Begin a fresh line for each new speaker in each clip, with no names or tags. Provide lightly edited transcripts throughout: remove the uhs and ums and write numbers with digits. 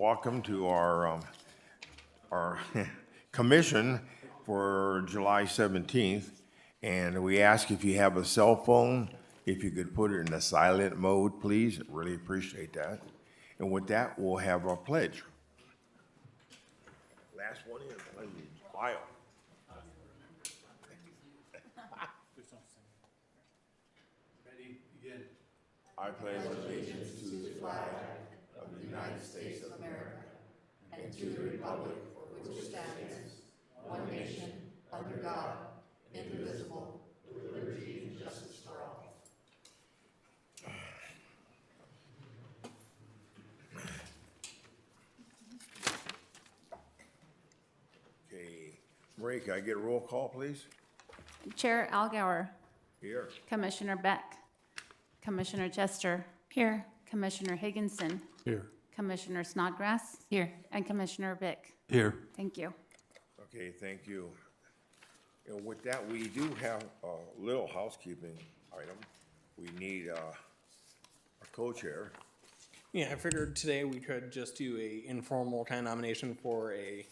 Welcome to our commission for July 17th. And we ask if you have a cell phone, if you could put it in the silent mode, please. Really appreciate that. And with that, we'll have our pledge. Last one in, file.
Ready, begin.
I pledge allegiance to the flag of the United States of America and to the republic for which it stands, one nation, under God, indivisible, with liberty and justice for all. Okay, Marie, can I get a roll call, please?
Chair Algauer,
Here.
Commissioner Beck, Commissioner Chester. Here. Commissioner Higginson,
Here.
Commissioner Snodgrass. Here. And Commissioner Vick.
Here.
Thank you.
Okay, thank you. And with that, we do have a little housekeeping item. We need a co-chair.
Yeah, I figured today we could just do a informal kind of nomination for a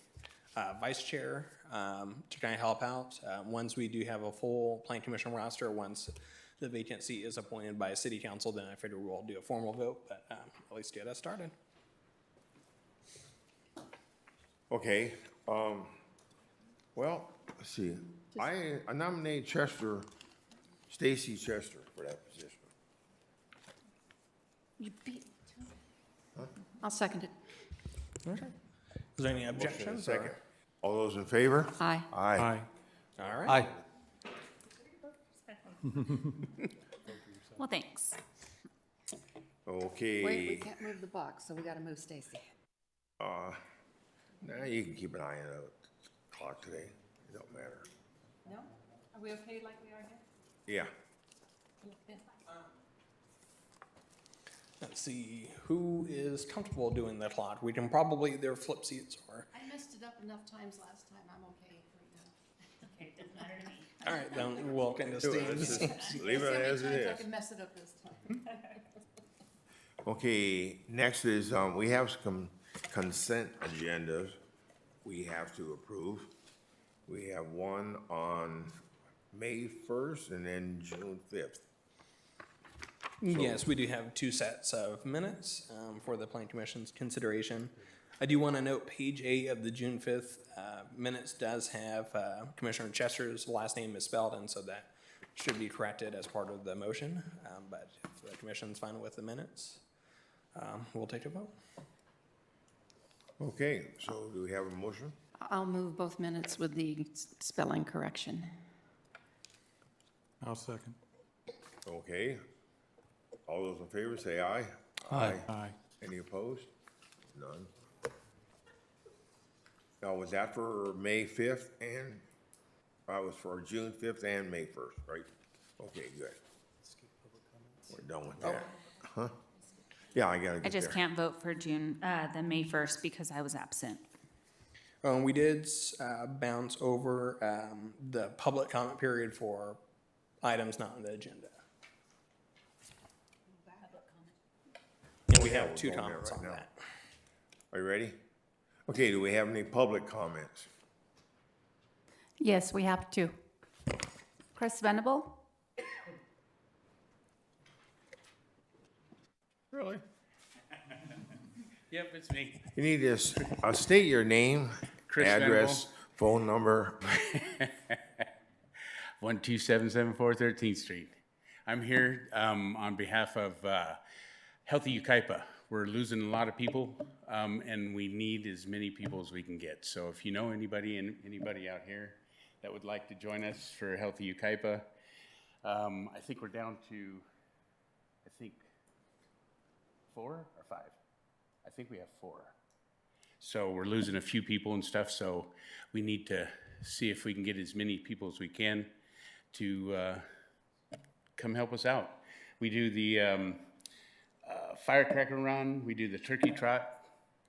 vice chair to kind of help out. Once we do have a full plan commission roster, once the vacancy is appointed by city council, then I figure we'll do a formal vote, but at least get us started.
Okay, well, let's see. I nominate Chester, Stacy Chester for that position.
You beat.
I'll second it.
Okay. Is there any
Motion and a
objections?
second.
or-
All those in favor?
Aye.
Aye.
All right.
Aye.
Well, thanks.
Okay.
Wait, we can't move the box, so we gotta move Stacy.
Now you can keep an eye on the clock today. It don't matter.
No? Are we okay like we are
Yeah.
here?
Let's see, who is comfortable doing the clock? We can probably either flip seats or,
I messed it up enough times last time, I'm okay right now.
Okay, doesn't matter to me.
all right, then we'll kind of
Do
stay
it.
in the
Let's
same.
just leave it as it
I
is.
can mess it up this time.
Okay, next is, we have some consent agendas we have to approve. We have one on May 1st and then June 5th.
Yes, we do have two sets of minutes for the Plan Commission's consideration. I do want to note page 8 of the June 5th minutes does have Commissioner Chester's last name misspelled, and so that should be corrected as part of the motion. But if the Commission's fine with the minutes, we'll take a vote.
Okay, so do we have a motion?
I'll move both minutes with the spelling correction.
I'll second.
Okay. All those in favor say aye.
Aye.
Any opposed? None. Now, was that for May 5th and, was for June 5th and May 1st, right? Okay, good. We're done with that. Huh? Yeah, I gotta
I
get
just
there.
can't vote for June, the May 1st because I was absent.
We did bounce over the public comment period for items not on the agenda. And we have two
We're going there
comments
right
on
now.
that.
Are you ready? Okay, do we have any public comments?
Yes, we have to. Chris Venable?
Really?
Yep, it's me.
You need to state your name,
Chris
address, phone number.
12774 13th Street. I'm here on behalf of Healthy Yucaipa. We're losing a lot of people, and we need as many people as we can get. So if you know anybody out here that would like to join us for Healthy Yucaipa, I think we're down to, 4 or 5. I think we have 4. So we're losing a few people and stuff, so we need to see if we can get as many people as we can to come help us out. We do the firecracker run, we do the turkey trot,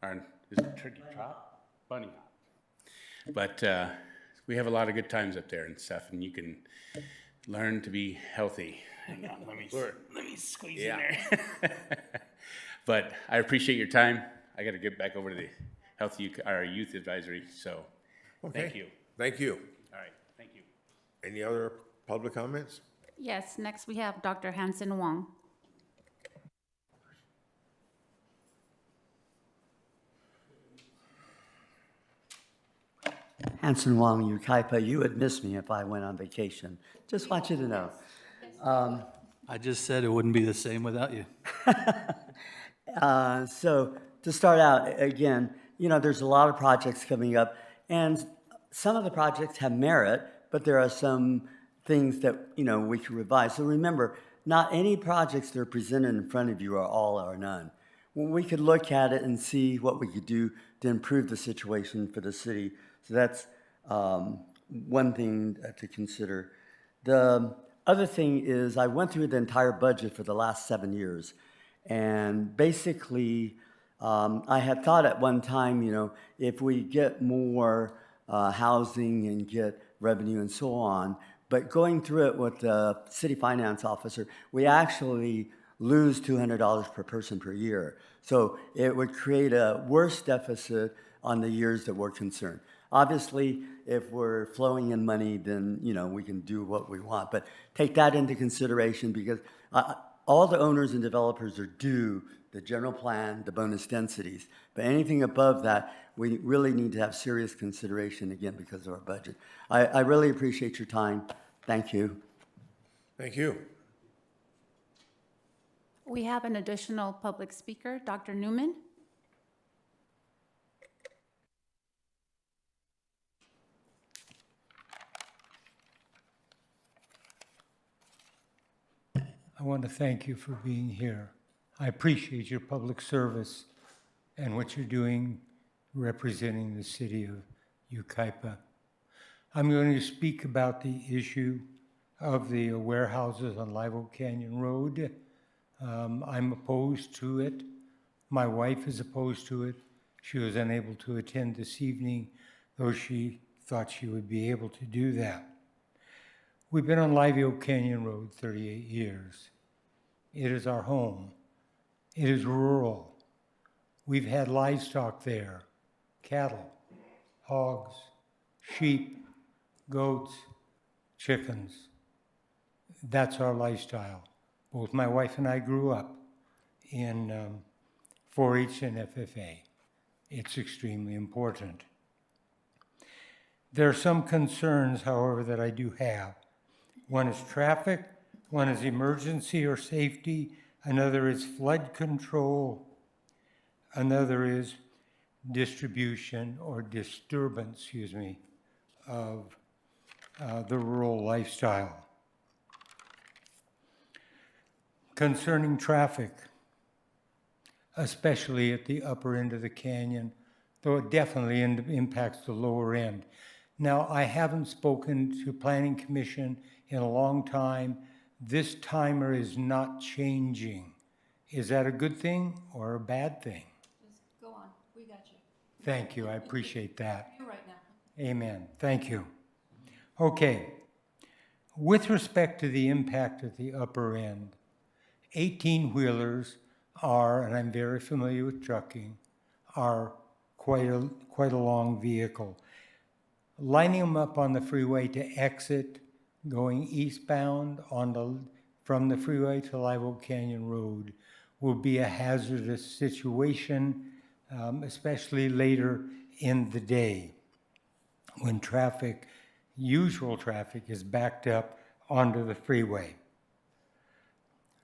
or is it turkey trot? Bunny hop. But we have a lot of good times up there and stuff, and you can learn to be healthy. Hang on, let me squeeze in there. But I appreciate your time. I gotta get back over to the our youth advisory, so, thank
Okay.
you.
Thank you.
All right, thank you.
Any other public comments?
Yes, next we have Dr. Hanson Wong.
Hanson Wong, Yucaipa, you would miss me if I went on vacation. Just want you to know.
I just said it wouldn't be the same without you.
So to start out, again, there's a lot of projects coming up, and some of the projects have merit, but there are some things that, we can revise. So remember, not any projects that are presented in front of you are all or none. We could look at it and see what we could do to improve the situation for the city. So that's one thing to consider. The other thing is I went through the entire budget for the last 7 years. And basically, I had thought at one time, if we get more housing and get revenue and so on, but going through it with the city finance officer, we actually lose $200 per person per year. So it would create a worse deficit on the years that we're concerned. Obviously, if we're flowing in money, then, we can do what we want. But take that into consideration because all the owners and developers are due the general plan, the bonus densities. But anything above that, we really need to have serious consideration, again, because of our budget. I really appreciate your time. Thank you.
Thank you.
We have an additional public speaker, Dr. Newman.
I want to thank you for being here. I appreciate your public service and what you're doing representing the city of Yucaipa. I'm going to speak about the issue of the warehouses on Live Oak Canyon Road. I'm opposed to it. My wife is opposed to it. She was unable to attend this evening, though she thought she would be able to do that. We've been on Live Oak Canyon Road 38 years. It is our home. It is rural. We've had livestock there, cattle, hogs, sheep, goats, chickens. That's our lifestyle. Both my wife and I grew up in 4-H and FFA. It's extremely important. There are some concerns, however, that I do have. One is traffic, one is emergency or safety, another is flood control, another is distribution or disturbance, of the rural lifestyle. Concerning traffic, especially at the upper end of the canyon, though it definitely impacts the lower end. Now, I haven't spoken to Planning Commission in a long time. This timer is not changing. Is that a good thing or a bad thing?
Just go on, we got you.
Thank you, I appreciate that.
You're right now.
Amen, thank you. Okay, with respect to the impact at the upper end, 18-wheelers are, and I'm very familiar with trucking, are quite a long vehicle. Lining them up on the freeway to exit, going eastbound from the freeway to Live Oak Canyon Road will be a hazardous situation, especially later in the day when usual traffic is backed up onto the freeway.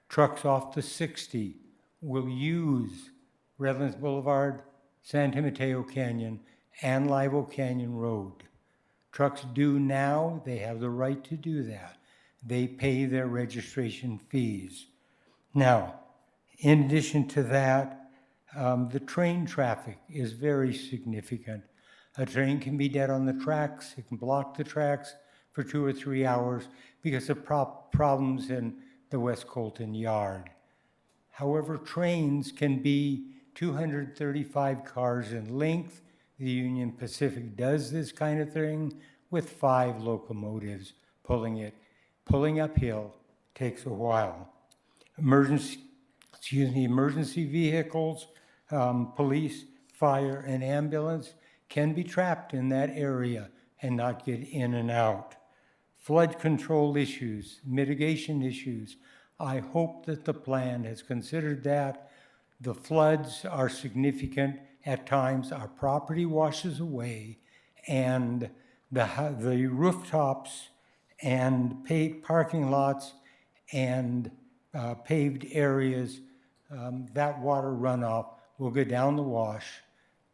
Trucks off the 60 will use Redlands Boulevard, San Mateo Canyon, and Live Oak Canyon Road. Trucks do now, they have the right to do that. They pay their registration fees. Now, in addition to that, the train traffic is very significant. A train can be dead on the tracks, it can block the tracks for 2 or 3 hours because of problems in the West Colton yard. However, trains can be 235 cars in length. The Union Pacific does this kind of thing with 5 locomotives pulling it. Pulling uphill takes a while. Emergency vehicles police, fire, and ambulance can be trapped in that area and not get in and out. Flood control issues, mitigation issues. I hope that the plan has considered that. The floods are significant. At times, our property washes away, and the rooftops and paved parking lots and paved areas, that water runoff will go down the wash.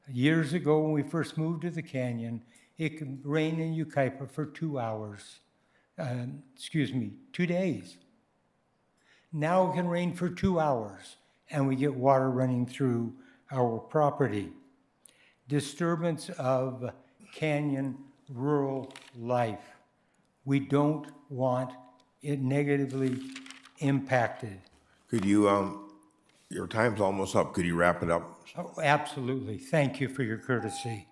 Years ago, when we first moved to the canyon, it could rain in Yucaipa for 2 hours. 2 days. Now it can rain for 2 hours, and we get water running through our property. Disturbance of canyon rural life. We don't want it negatively impacted.
Could you, your time's almost up. Could you wrap it up?
Oh, absolutely. Thank you for your courtesy.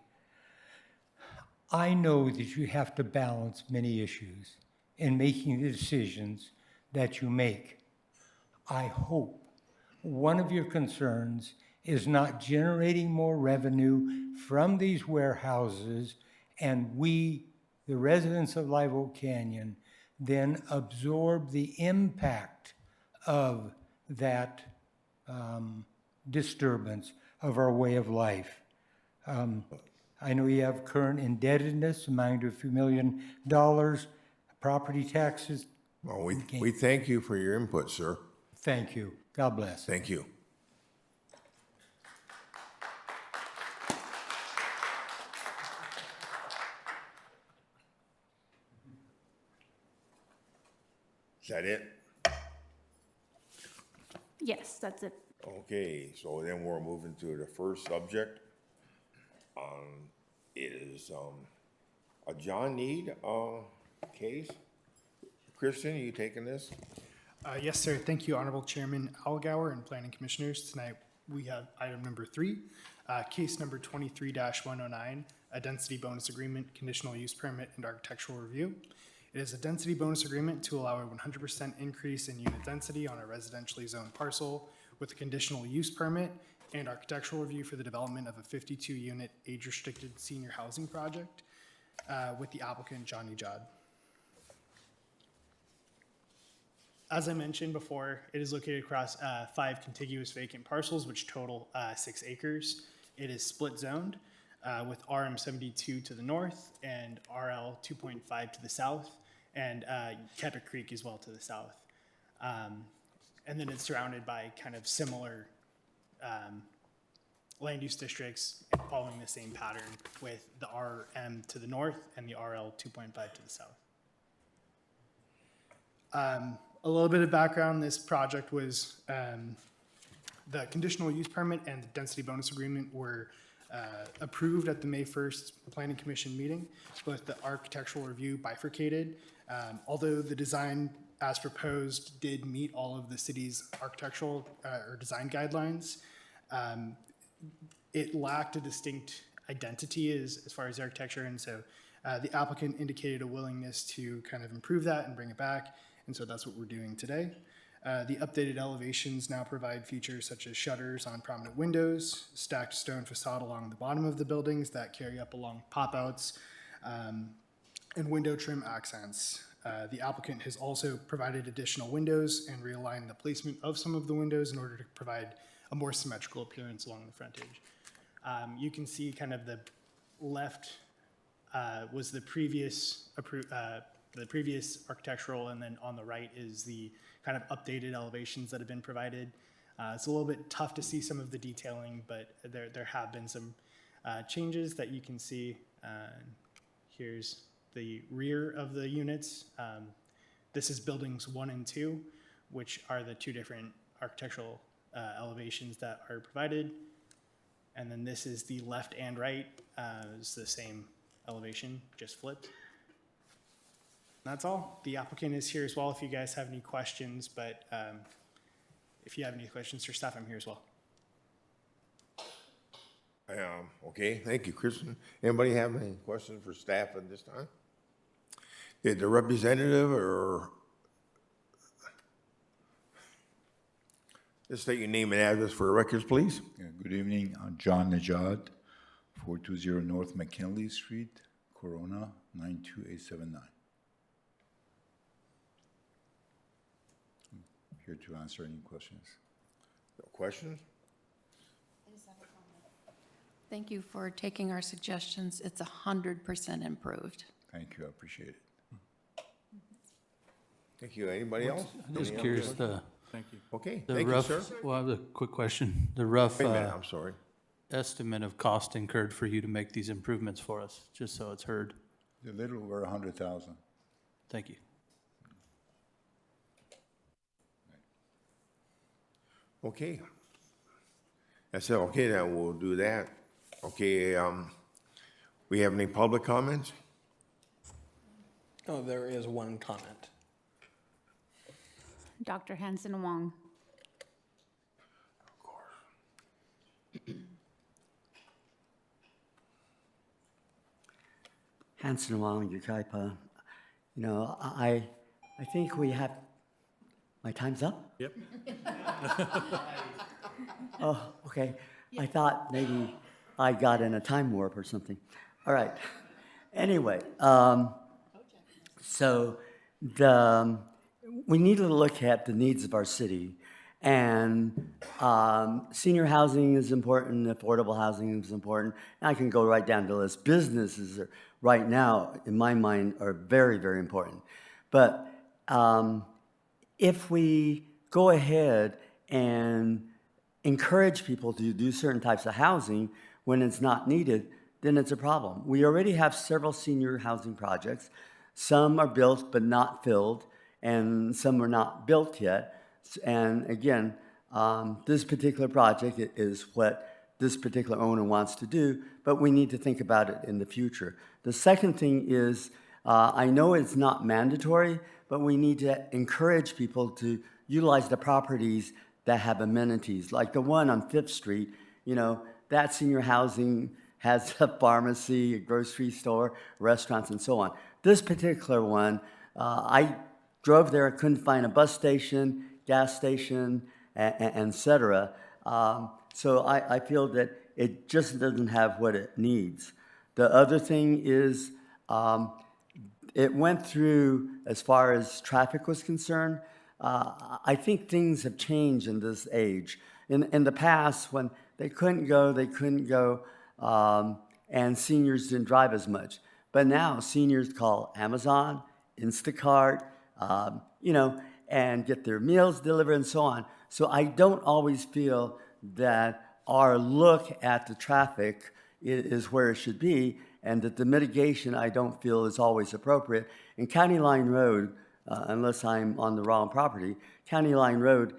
I know that you have to balance many issues in making the decisions that you make. I hope one of your concerns is not generating more revenue from these warehouses, and we, the residents of Live Oak Canyon, then absorb the impact of that disturbance of our way of life. I know you have current indebtedness amounting to a few $1 million, property taxes.
Well, we thank you for your input, sir.
Thank you. God bless.
Thank you. Is that it?
Yes, that's it.
Okay, so then we're moving to the first subject. It is a John Need case. Christian, are you taking this?
Yes, sir. Thank you, Honorable Chairman Algauer and Planning Commissioners. Tonight, we have item number 3, case number 23-109, a density bonus agreement, conditional use permit, and architectural review. It is a density bonus agreement to allow a 100% increase in unit density on a residentially zoned parcel with a conditional use permit and architectural review for the development of a 52-unit age-restricted senior housing project with the applicant, Johnny Jod. As I mentioned before, it is located across 5 contiguous vacant parcels, which total 6 acres. It is split zoned with RM 72 to the north and RL 2.5 to the south, and Yucaipa Creek as well to the south. And then it's surrounded by kind of similar land use districts following the same pattern with the RM to the north and the RL 2.5 to the south. A little bit of background, this project was, the conditional use permit and the density bonus agreement were approved at the May 1st Planning Commission meeting, but the architectural review bifurcated. Although the design as proposed did meet all of the city's architectural or design guidelines, it lacked a distinct identity as far as architecture, and so the applicant indicated a willingness to kind of improve that and bring it back. And so that's what we're doing today. The updated elevations now provide features such as shutters on prominent windows, stacked stone facade along the bottom of the buildings that carry up along pop-outs, and window trim accents. The applicant has also provided additional windows and realigned the placement of some of the windows in order to provide a more symmetrical appearance along the frontage. You can see kind of the left was the previous architectural, and then on the right is the kind of updated elevations that have been provided. It's a little bit tough to see some of the detailing, but there have been some changes that you can see. Here's the rear of the units. This is buildings 1 and 2, which are the 2 different architectural elevations that are provided. And then this is the left and right. It's the same elevation, just flipped. That's all. The applicant is here as well if you guys have any questions, but if you have any questions for staff, I'm here as well.
Okay, thank you, Kristen. Anybody have any questions for staff at this time? Did the representative or Just state your name and address for the records, please.
Yeah, good evening. I'm John Najad, 420 North McKinley Street, Corona, 92879. I'm here to answer any questions.
No questions?
Thank you for taking our suggestions. It's 100% improved.
Thank you, I appreciate it.
Thank you. Anybody else?
I'm just
Any other
curious,
questions? Okay,
the
thank you,
rough,
sir.
well, I have a quick question. The rough
Wait a minute, I'm sorry.
estimate of cost incurred for you to make these improvements for us, just so it's heard.
A little over 100,000.
Thank you.
Okay. I said, okay, then we'll do that. Okay, we have any public comments?
Oh, there is one comment.
Dr. Hanson Wong.
Hanson Wong, Yucaipa. You know, I think we have, my time's up?
Yep.
Oh, okay. I thought maybe I got in a time warp or something. All right. Anyway, so we need to look at the needs of our city. And senior housing is important, affordable housing is important. And I can go right down the list. Businesses are, right now, in my mind, are very, very important. But if we go ahead and encourage people to do certain types of housing when it's not needed, then it's a problem. We already have several senior housing projects. Some are built but not filled, and some are not built yet. And again, this particular project is what this particular owner wants to do, but we need to think about it in the future. The second thing is, I know it's not mandatory, but we need to encourage people to utilize the properties that have amenities. Like the one on 5th Street, you know, that senior housing has a pharmacy, a grocery store, restaurants, and so on. This particular one, I drove there, couldn't find a bus station, gas station, et cetera. So I feel that it just doesn't have what it needs. The other thing is, it went through, as far as traffic was concerned, I think things have changed in this age. In the past, when they couldn't go, and seniors didn't drive as much. But now seniors call Amazon, Instacart, you know, and get their meals delivered and so on. So I don't always feel that our look at the traffic is where it should be, and that the mitigation I don't feel is always appropriate. In County Line Road, unless I'm on the wrong property, County Line Road,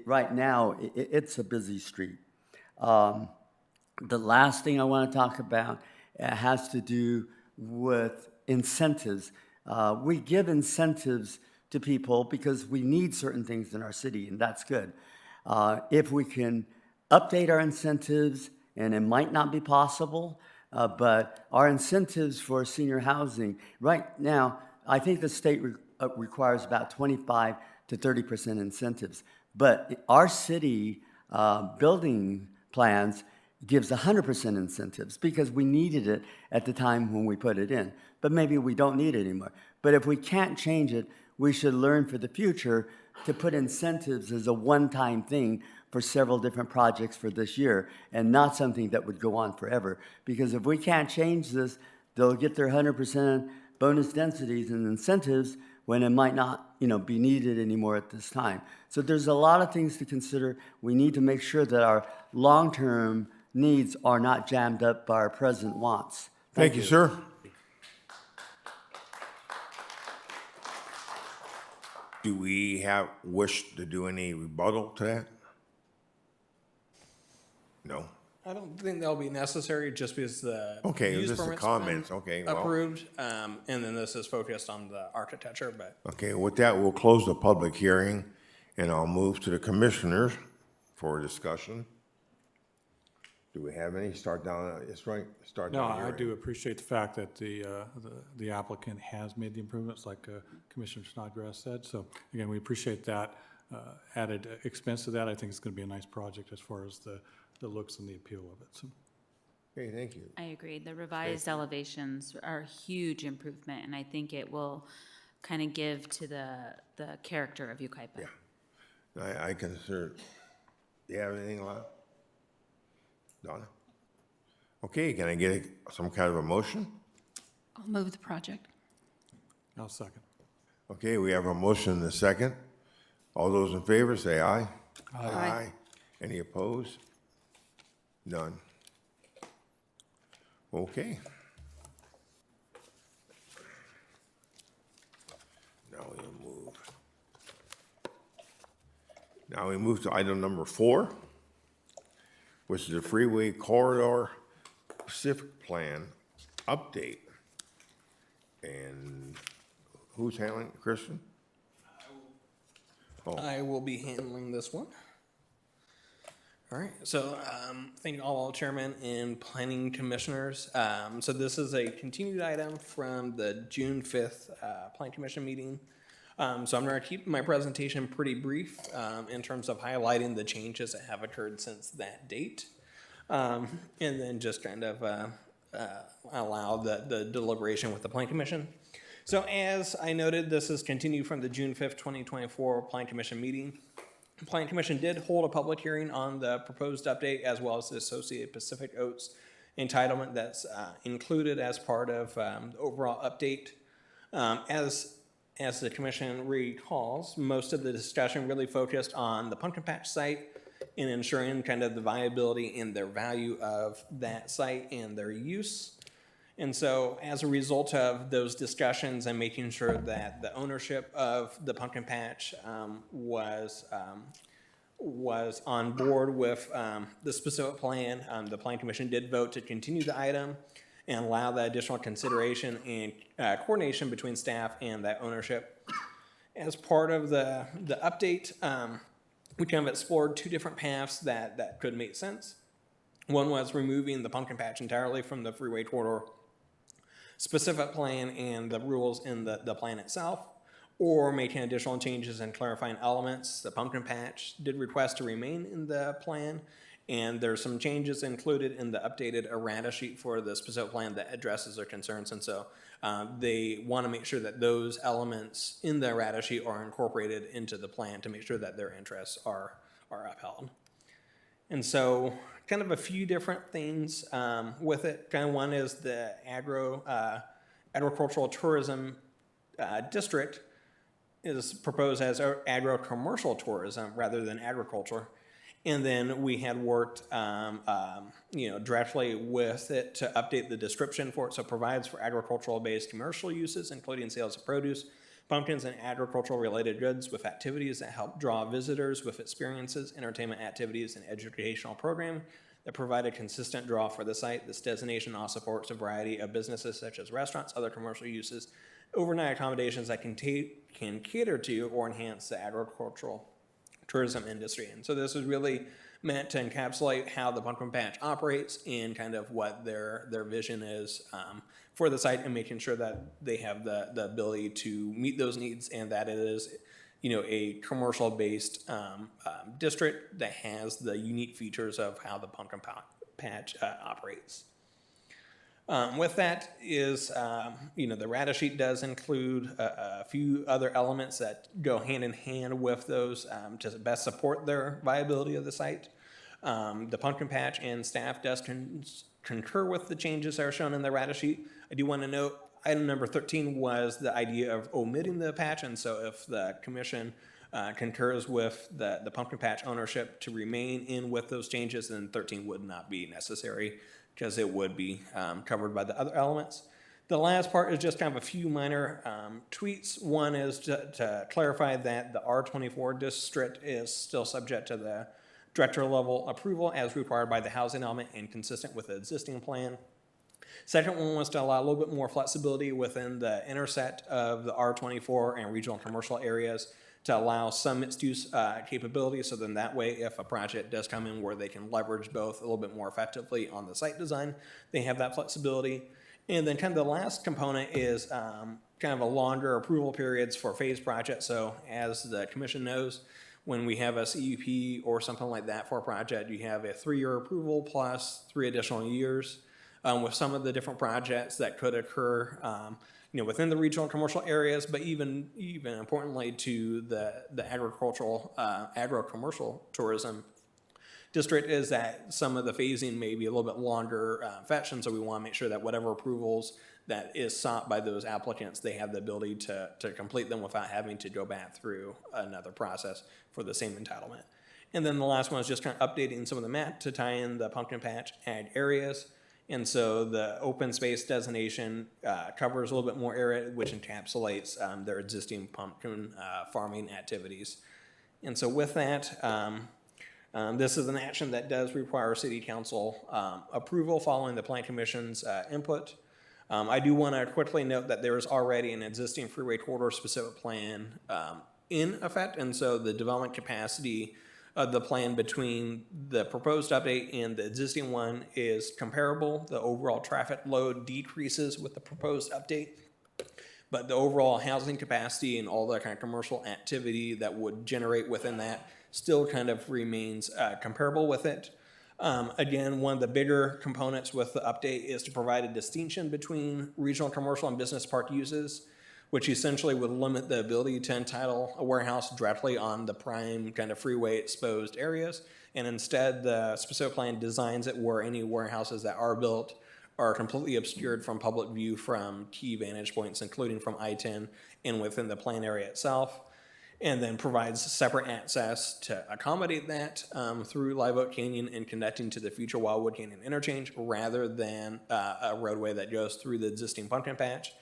right now, it's a busy street. The last thing I want to talk about has to do with incentives. We give incentives to people because we need certain things in our city, and that's good. If we can update our incentives, and it might not be possible, but our incentives for senior housing, right now, I think the state requires about 25 to 30% incentives. But our city building plans gives 100% incentives because we needed it at the time when we put it in. But maybe we don't need it anymore. But if we can't change it, we should learn for the future to put incentives as a one-time thing for several different projects for this year, and not something that would go on forever. Because if we can't change this, they'll get their 100% bonus densities and incentives when it might not, you know, be needed anymore at this time. So there's a lot of things to consider. We need to make sure that our long-term needs are not jammed up by our present wants.
Thank you, sir. Do we wish to do any rebuttal to that? No.
I don't think that'll be necessary just because the
Okay, it was
use
just the
permit's
comments.
been
Okay, well.
approved, and then this is focused on the architecture, but
Okay, with that, we'll close the public hearing, and I'll move to the commissioners for discussion. Do we have any? Start down, it's right, start
No,
down
I
here.
do appreciate the fact that the applicant has made the improvements, like Commissioner Snodgrass said. So again, we appreciate that. added expense to that. I think it's going to be a nice project as far as the looks and the appeal of it. So,
Okay, thank you.
I agree. The revised elevations are a huge improvement, and I think it will kind of give to the character of Yucaipa.
Yeah. I consider, do you have anything left? Donna? Okay, can I get some kind of a motion?
I'll move the project.
I'll second.
Okay, we have a motion and a second. All those in favor, say aye.
Aye.
Any opposed? None. Okay. Now we move to item number 4, which is the Freeway Corridor Pacific Plan update. And who's handling it, Christian?
I will be handling this one. All right, so thank you all, Chairman and Planning Commissioners. So this is a continued item from the June 5th Plan Commission meeting. So I'm going to keep my presentation pretty brief in terms of highlighting the changes that have occurred since that date. And then just kind of allow the deliberation with the Plan Commission. So as I noted, this is continued from the June 5th, 2024 Plan Commission meeting. The Plan Commission did hold a public hearing on the proposed update as well as the associated Pacific Oats entitlement that's included as part of the overall update. As the commission recalls, most of the discussion really focused on the pumpkin patch site and ensuring kind of the viability and their value of that site and their use. And so as a result of those discussions and making sure that the ownership of the pumpkin patch was on board with the specific plan, the Plan Commission did vote to continue the item and allow the additional consideration and coordination between staff and that ownership. As part of the update, we kind of explored 2 different paths that could make sense. One was removing the pumpkin patch entirely from the freeway corridor specific plan and the rules in the plan itself, or making additional changes and clarifying elements. The pumpkin patch did request to remain in the plan, and there's some changes included in the updated errata sheet for the specific plan that addresses their concerns. And so they want to make sure that those elements in the errata sheet are incorporated into the plan to make sure that their interests are upheld. And so kind of a few different things with it. Kind of one is the agricultural tourism district is proposed as agro-commercial tourism rather than agriculture. And then we had worked, directly with it to update the description for it. So it provides for agricultural-based commercial uses, including sales of produce, pumpkins, and agricultural-related goods with activities that help draw visitors with experiences, entertainment activities, and educational programming that provide a consistent draw for the site. This designation also supports a variety of businesses such as restaurants, other commercial uses, overnight accommodations that can cater to or enhance the agricultural tourism industry. And so this is really meant to encapsulate how the pumpkin patch operates and kind of what their vision is for the site, and making sure that they have the ability to meet those needs, and that it is a commercial based district that has the unique features of how the pumpkin patch operates. With that is, the errata sheet does include a few other elements that go hand in hand with those to best support their viability of the site. The pumpkin patch and staff does concur with the changes that are shown in the errata sheet. I do want to note, item number 13 was the idea of omitting the patch, and so if the commission concurs with the pumpkin patch ownership to remain in with those changes, then 13 would not be necessary, because it would be covered by the other elements. The last part is just kind of a few minor tweaks. One is to clarify that the R24 district is still subject to the director level approval as required by the housing element and consistent with the existing plan. Second one was to allow a little bit more flexibility within the intersect of the R24 and regional commercial areas to allow some mixed use capability. So then that way, if a project does come in where they can leverage both a little bit more effectively on the site design, they have that flexibility. And then kind of the last component is kind of a longer approval periods for phase projects. So as the commission knows, when we have a CUP or something like that for a project, you have a 3-year approval plus 3 additional years. With some of the different projects that could occur, within the regional and commercial areas, but even importantly to the agricultural, agro-commercial tourism district, is that some of the phasing may be a little bit longer fetch, and so we want to make sure that whatever approvals that is sought by those applicants, they have the ability to complete them without having to go back through another process for the same entitlement. And then the last one is just kind of updating some of the map to tie in the pumpkin patch ag areas. And so the open space designation covers a little bit more area, which encapsulates their existing pumpkin farming activities. And so with that, this is an action that does require city council approval following the plan commission's input. I do want to quickly note that there is already an existing freeway corridor specific plan in effect, and so the development capacity of the plan between the proposed update and the existing one is comparable. The overall traffic load decreases with the proposed update, but the overall housing capacity and all the kind of commercial activity that would generate within that still kind of remains comparable with it. Again, one of the bigger components with the update is to provide a distinction between regional, commercial, and business park uses, which essentially would limit the ability to entitle a warehouse directly on the prime kind of freeway exposed areas. And instead, the specific plan designs it where any warehouses that are built are completely obscured from public view from key vantage points, including from I-10 and within the plan area itself, and then provides separate access to accommodate that through Live Oak Canyon and connecting to the future Wildwood Canyon interchange rather than a roadway that goes through the existing pumpkin patch.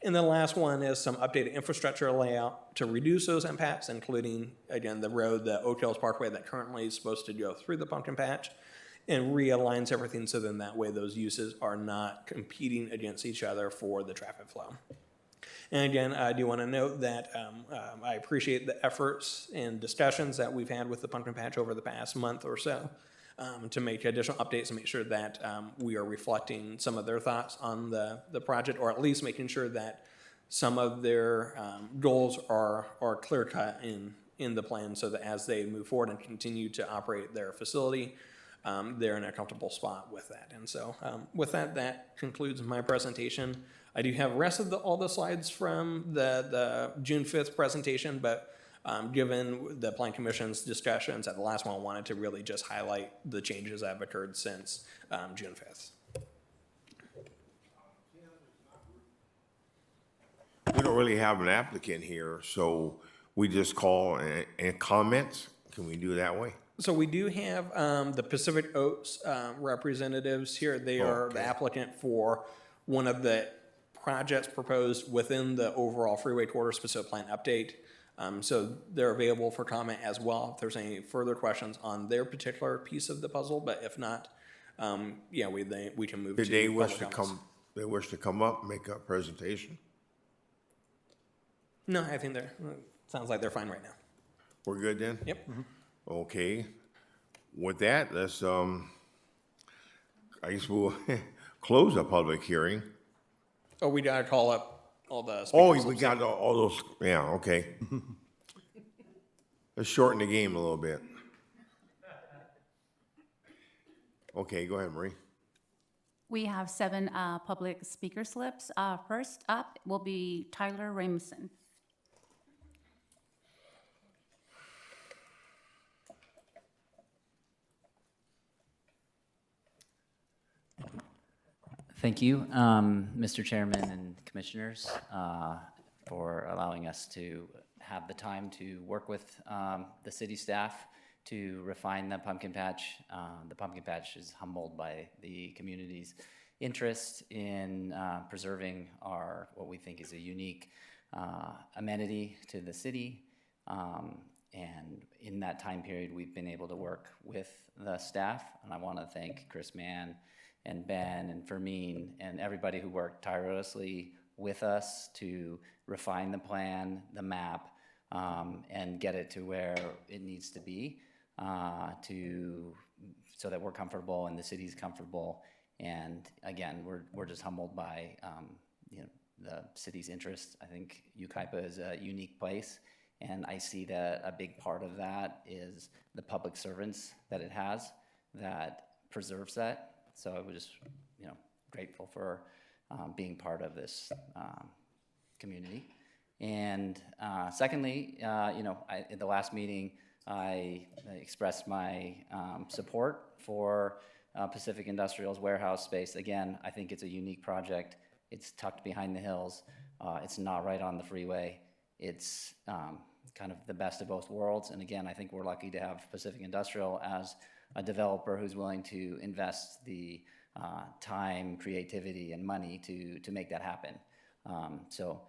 And the last one is some updated infrastructure layout to reduce those impacts, including, again, the road, the Oak Hills Parkway that currently is supposed to go through the pumpkin patch, and realigns everything so then that way those uses are not competing against each other for the traffic flow. And again, I do want to note that I appreciate the efforts and discussions that we've had with the pumpkin patch over the past month or so to make additional updates and make sure that we are reflecting some of their thoughts on the project, or at least making sure that some of their goals are clear cut in the plan, so that as they move forward and continue to operate their facility, they're in a comfortable spot with that. And so with that, that concludes my presentation. I do have the rest of all the slides from the June 5th presentation, but given the Plan Commission's discussions at the last one, I wanted to really just highlight the changes that have occurred since June 5th.
We don't really have an applicant here, so we just call and comments. Can we do it that way?
So we do have the Pacific Oaks representatives here. They are the applicant for one of the projects proposed within the overall freeway corridor specific plan update. So they're available for comment as well if there's any further questions on their particular piece of the puzzle. But if not, yeah, we can move to
Did they wish
public
to
comments.
they wish to come up, make a presentation?
No, I think sounds like they're fine right now.
We're good then?
Yep.
Okay. With that, let's, I guess we'll close the public hearing.
Oh, we gotta call up all the
Oh,
speakers.
we got all those, yeah, okay. Let's shorten the game a little bit. Okay, go ahead, Marie.
We have 7 public speaker slips. First up will be Tyler Ramson.
Thank you, Mr. Chairman and Commissioners, for allowing us to have the time to work with the city staff to refine the pumpkin patch. The pumpkin patch is humbled by the community's interest in preserving what we think is a unique amenity to the city. And in that time period, we've been able to work with the staff, and I want to thank Chris Mann and Ben and Fermin and everybody who worked tirelessly with us to refine the plan, the map, and get it to where it needs to be so that we're comfortable and the city's comfortable. And again, we're just humbled by the city's interest. I think Yucaipa is a unique place, And I see that a big part of that is the public servants that it has that preserves that. So I was just, grateful for being part of this community. And secondly, at the last meeting, I expressed my support for Pacific Industrial's warehouse space. Again, I think it's a unique project. It's tucked behind the hills. It's not right on the freeway. It's kind of the best of both worlds. And again, I think we're lucky to have Pacific Industrial as a developer who's willing to invest the time, creativity, and money to make that happen. So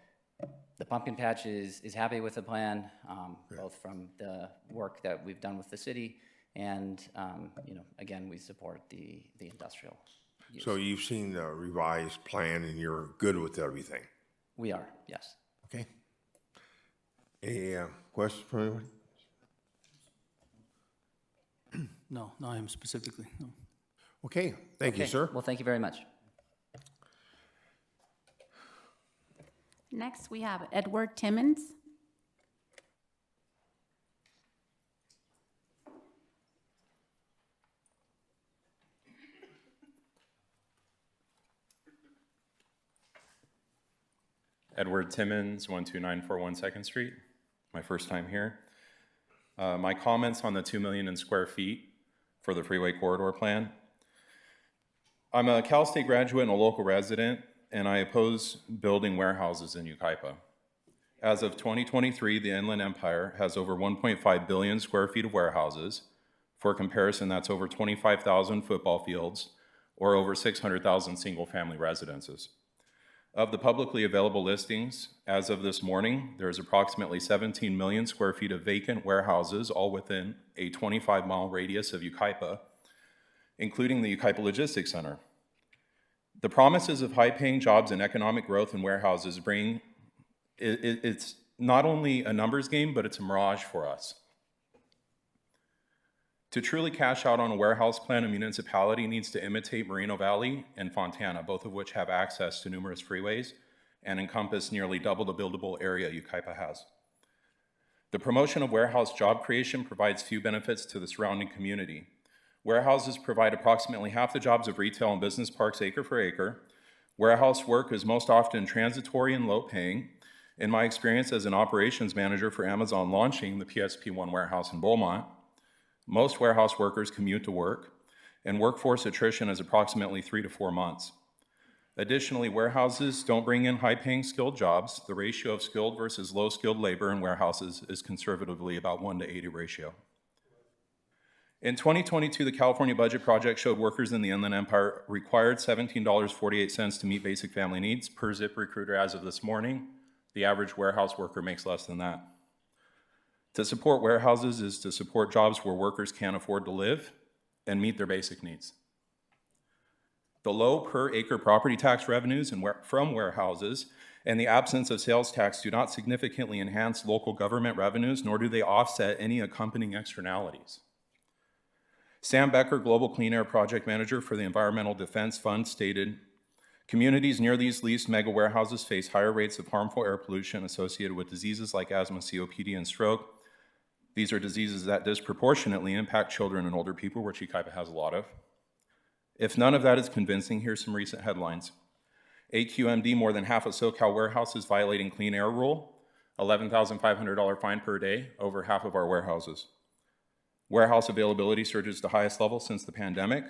the pumpkin patch is happy with the plan, both from the work that we've done with the city and, again, we support the industrial use.
So you've seen the revised plan and you're good with everything?
We are, yes.
Okay. Any questions from anyone?
No, not him specifically, no.
Okay, thank you,
Okay,
sir.
well, thank you very much.
Next, we have Edward Timmons.
Edward Timmons, 12941 2nd Street. My first time here. My comments on the 2 million in square feet for the freeway corridor plan. I'm a Cal State graduate and a local resident, and I oppose building warehouses in Yucaipa. As of 2023, the Inland Empire has over 1.5 billion square feet of warehouses. For comparison, that's over 25,000 football fields or over 600,000 single-family residences. Of the publicly available listings, as of this morning, there's approximately 17 million square feet of vacant warehouses, all within a 25-mile radius of Yucaipa, including the Yucaipa Logistics Center. The promises of high-paying jobs and economic growth in warehouses bring, it's not only a numbers game, but it's a mirage for us. To truly cash out on a warehouse plan, a municipality needs to imitate Moreno Valley and Fontana, both of which have access to numerous freeways and encompass nearly double the buildable area Yucaipa has. The promotion of warehouse job creation provides few benefits to the surrounding community. Warehouses provide approximately half the jobs of retail and business parks acre for acre. Warehouse work is most often transitory and low paying. In my experience as an operations manager for Amazon launching the PSP1 warehouse in Beaumont, most warehouse workers commute to work, and workforce attrition is approximately 3 to 4 months. Additionally, warehouses don't bring in high-paying skilled jobs. The ratio of skilled versus low-skilled labor in warehouses is conservatively about 1:80 ratio. In 2022, the California Budget Project showed workers in the Inland Empire required $17.48 to meet basic family needs. Per ZipRecruiter as of this morning, the average warehouse worker makes less than that. To support warehouses is to support jobs where workers can't afford to live and meet their basic needs. The low per acre property tax revenues from warehouses and the absence of sales tax do not significantly enhance local government revenues, nor do they offset any accompanying externalities. Sam Becker, Global Clean Air Project Manager for the Environmental Defense Fund, stated, "Communities near these leased mega warehouses face higher rates of harmful air pollution associated with diseases like asthma, COPD, and stroke. These are diseases that disproportionately impact children and older people, which Yucaipa has a lot of. If none of that is convincing, here's some recent headlines. AQMD, more than half of SoCal warehouses violating clean air rule, $11,500 fine per day, over half of our warehouses. Warehouse availability surges to highest level since the pandemic.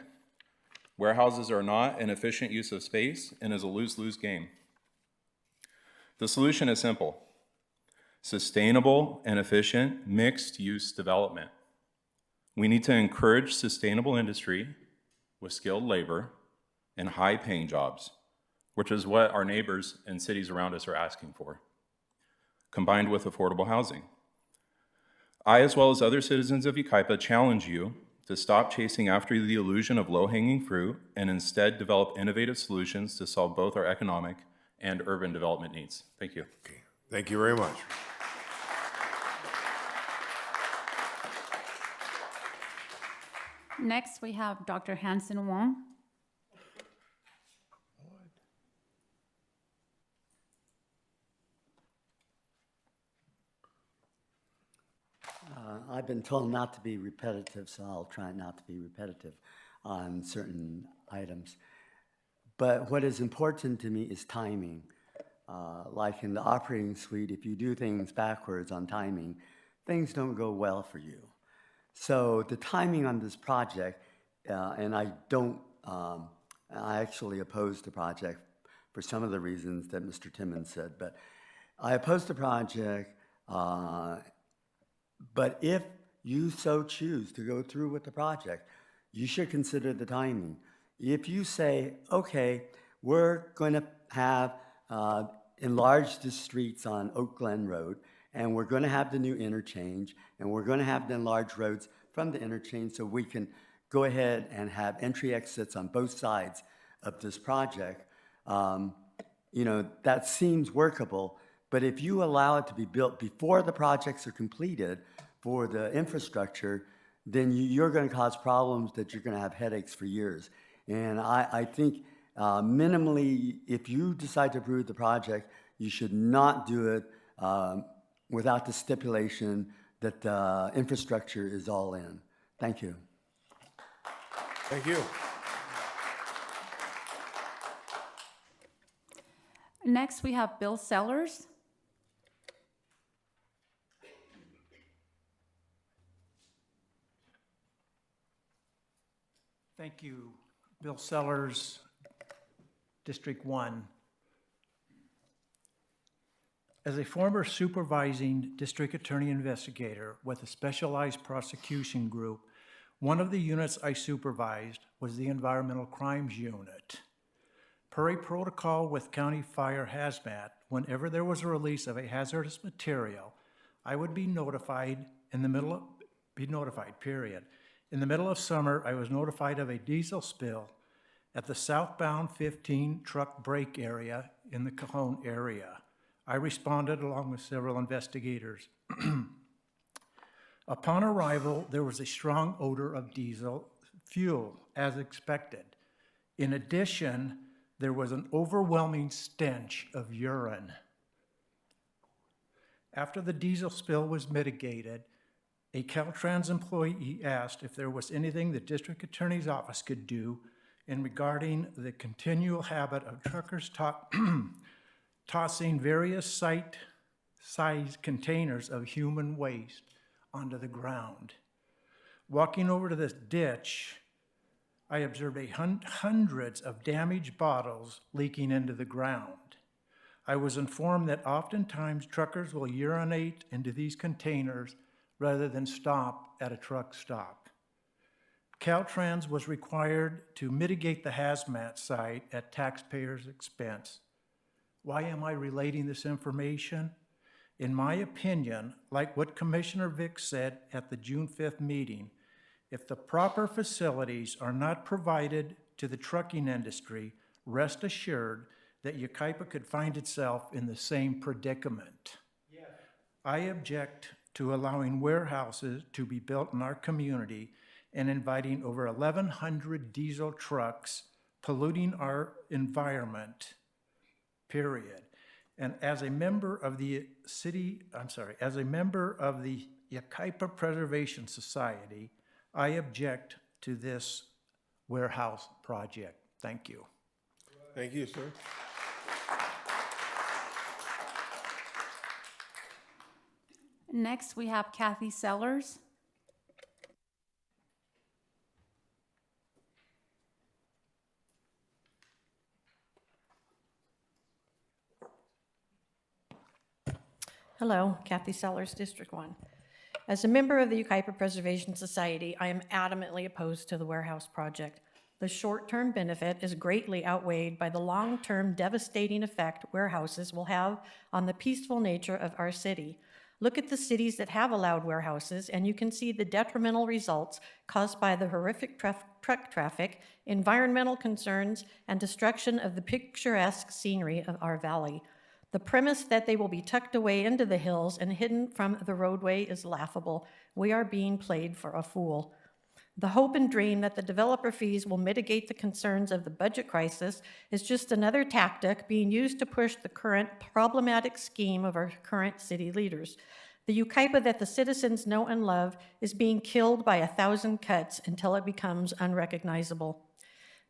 Warehouses are not an efficient use of space and is a lose-lose game. The solution is simple. Sustainable and efficient mixed-use development. We need to encourage sustainable industry with skilled labor and high-paying jobs, which is what our neighbors and cities around us are asking for, combined with affordable housing. I, as well as other citizens of Yucaipa, challenge you to stop chasing after the illusion of low-hanging fruit and instead develop innovative solutions to solve both our economic and urban development needs. Thank you.
Okay. Thank you very much.
Next, we have Dr. Hanson Wong.
I've been told not to be repetitive, so I'll try not to be repetitive on certain items. But what is important to me is timing. Like in the operating suite, if you do things backwards on timing, things don't go well for you. So the timing on this project, and I actually oppose the project for some of the reasons that Mr. Timmons said, but I oppose the project, but if you so choose to go through with the project, you should consider the timing. If you say, okay, we're going to have enlarge the streets on Oak Glen Road, and we're going to have the new interchange, and we're going to have the enlarged roads from the interchange so we can go ahead and have entry exits on both sides of this project, that seems workable. But if you allow it to be built before the projects are completed for the infrastructure, then you're going to cause problems that you're going to have headaches for years. And I think minimally, if you decide to approve the project, you should not do it without the stipulation that the infrastructure is all in. Thank you.
Thank you.
Next, we have Bill Sellers.
Thank you. Bill Sellers, District 1. As a former supervising district attorney investigator with a specialized prosecution group, one of the units I supervised was the Environmental Crimes Unit. Per a protocol with County Fire Hazmat, whenever there was a release of a hazardous material, I would be notified period. In the middle of summer, I was notified of a diesel spill at the southbound 15 truck break area in the Cajon area. I responded along with several investigators. Upon arrival, there was a strong odor of diesel fuel, as expected. In addition, there was an overwhelming stench of urine. After the diesel spill was mitigated, a Caltrans employee asked if there was anything the district attorney's office could do in regarding the continual habit of truckers tossing various site-sized containers of human waste onto the ground. Walking over to this ditch, I observed hundreds of damaged bottles leaking into the ground. I was informed that oftentimes truckers will urinate into these containers rather than stop at a truck stop. Caltrans was required to mitigate the hazmat site at taxpayers' expense. Why am I relating this information? In my opinion, like what Commissioner Vick said at the June 5th meeting, if the proper facilities are not provided to the trucking industry, rest assured that Yucaipa could find itself in the same predicament. Yeah. I object to allowing warehouses to be built in our community and inviting over 1,100 diesel trucks polluting our environment, period. And as a member of the Yucaipa Preservation Society, I object to this warehouse project. Thank you.
Thank you, sir.
Next, we have Kathy Sellers.
Hello, Kathy Sellers, District 1. As a member of the Yucaipa Preservation Society, I am adamantly opposed to the warehouse project. The short-term benefit is greatly outweighed by the long-term devastating effect warehouses will have on the peaceful nature of our city. Look at the cities that have allowed warehouses, and you can see the detrimental results caused by the horrific truck traffic, environmental concerns, and destruction of the picturesque scenery of our valley. The premise that they will be tucked away into the hills and hidden from the roadway is laughable. We are being played for a fool. The hope and dream that the developer fees will mitigate the concerns of the budget crisis is just another tactic being used to push the current problematic scheme of our current city leaders. The Yucaipa that the citizens know and love is being killed by 1,000 cuts until it becomes unrecognizable.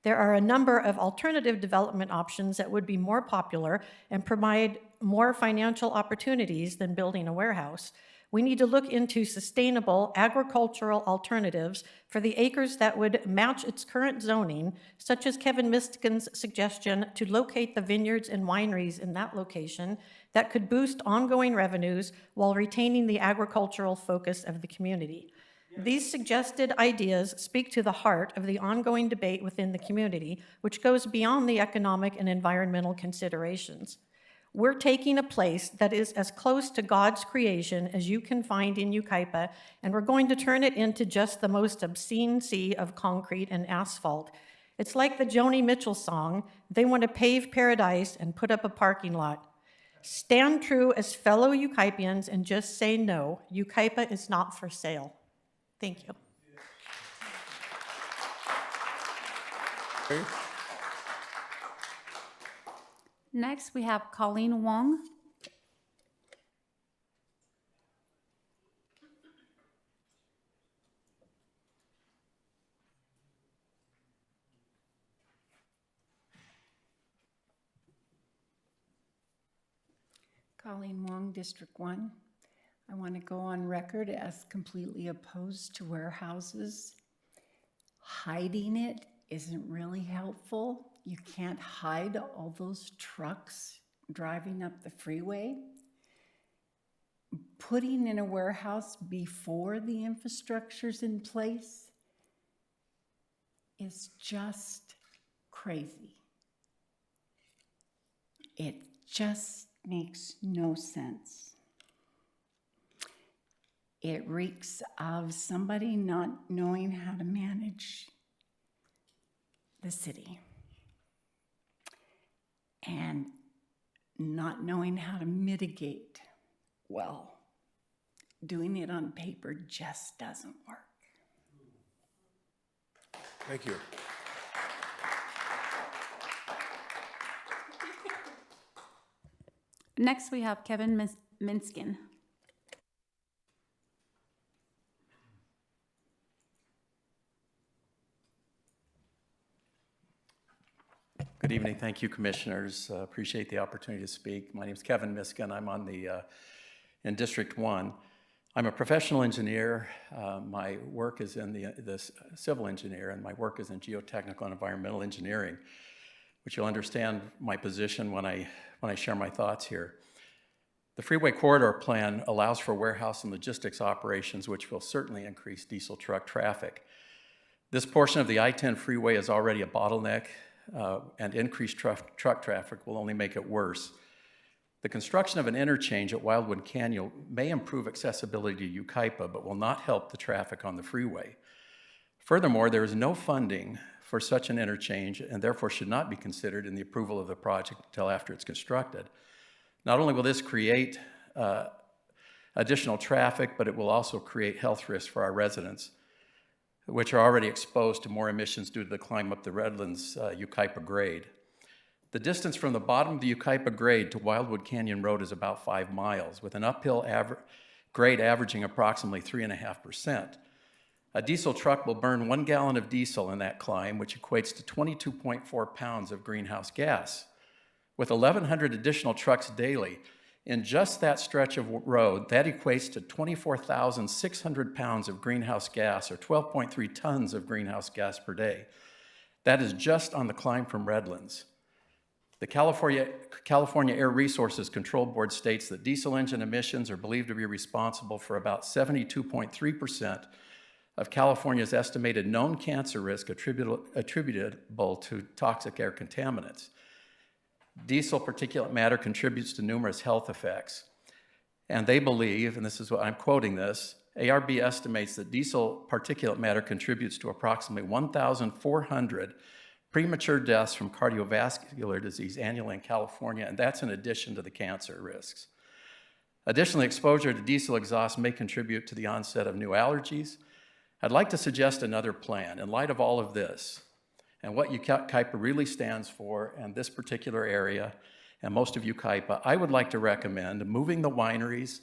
There are a number of alternative development options that would be more popular and provide more financial opportunities than building a warehouse. We need to look into sustainable agricultural alternatives for the acres that would match its current zoning, such as Kevin Mistigan's suggestion to locate the vineyards and wineries in that location that could boost ongoing revenues while retaining the agricultural focus of the community. These suggested ideas speak to the heart of the ongoing debate within the community, which goes beyond the economic and environmental considerations. We're taking a place that is as close to God's creation as you can find in Yucaipa, and we're going to turn it into just the most obscene sea of concrete and asphalt. It's like the Joni Mitchell song, "They want to pave paradise and put up a parking lot." Stand true as fellow Yucaipians and just say no. Yucaipa is not for sale. Thank you.
Next, we have Colleen Wong.
Colleen Wong, District 1. I want to go on record as completely opposed to warehouses. Hiding it isn't really helpful. You can't hide all those trucks driving up the freeway. Putting in a warehouse before the infrastructure's in place is just crazy. It just makes no sense. It reeks of somebody not knowing how to manage the city and not knowing how to mitigate well. Doing it on paper just doesn't work.
Thank you.
Next, we have Kevin Minskin.
Good evening. Thank you, commissioners. Appreciate the opportunity to speak. My name is Kevin Miskin. I'm on in District 1. I'm a professional engineer. My work is in the civil engineer, and my work is in geotechnical and environmental engineering, which you'll understand my position when I share my thoughts here. The freeway corridor plan allows for warehouse and logistics operations, which will certainly increase diesel truck traffic. This portion of the I-10 freeway is already a bottleneck, and increased truck traffic will only make it worse. The construction of an interchange at Wildwood Canyon may improve accessibility to Yucaipa, but will not help the traffic on the freeway. Furthermore, there is no funding for such an interchange and therefore should not be considered in the approval of the project until after it's constructed. Not only will this create additional traffic, but it will also create health risks for our residents, which are already exposed to more emissions due to the climb up the Redlands Yucaipa grade. The distance from the bottom of the Yucaipa grade to Wildwood Canyon Road is about 5 miles, with an uphill grade averaging approximately 3.5%. A diesel truck will burn 1 gallon of diesel in that climb, which equates to 22.4 pounds of greenhouse gas. With 1,100 additional trucks daily, in just that stretch of road, that equates to 24,600 pounds of greenhouse gas, or 12.3 tons of greenhouse gas per day. That is just on the climb from Redlands. The California Air Resources Control Board states that diesel engine emissions are believed to be responsible for about 72.3% of California's estimated known cancer risk attributable to toxic air contaminants. Diesel particulate matter contributes to numerous health effects. And they believe, and this is what I'm quoting this, ARB estimates that diesel particulate matter contributes to approximately 1,400 premature deaths from cardiovascular disease annually in California, and that's in addition to the cancer risks. Additionally, exposure to diesel exhaust may contribute to the onset of new allergies. I'd like to suggest another plan in light of all of this and what Yucaipa really stands for and this particular area and most of Yucaipa. I would like to recommend moving the wineries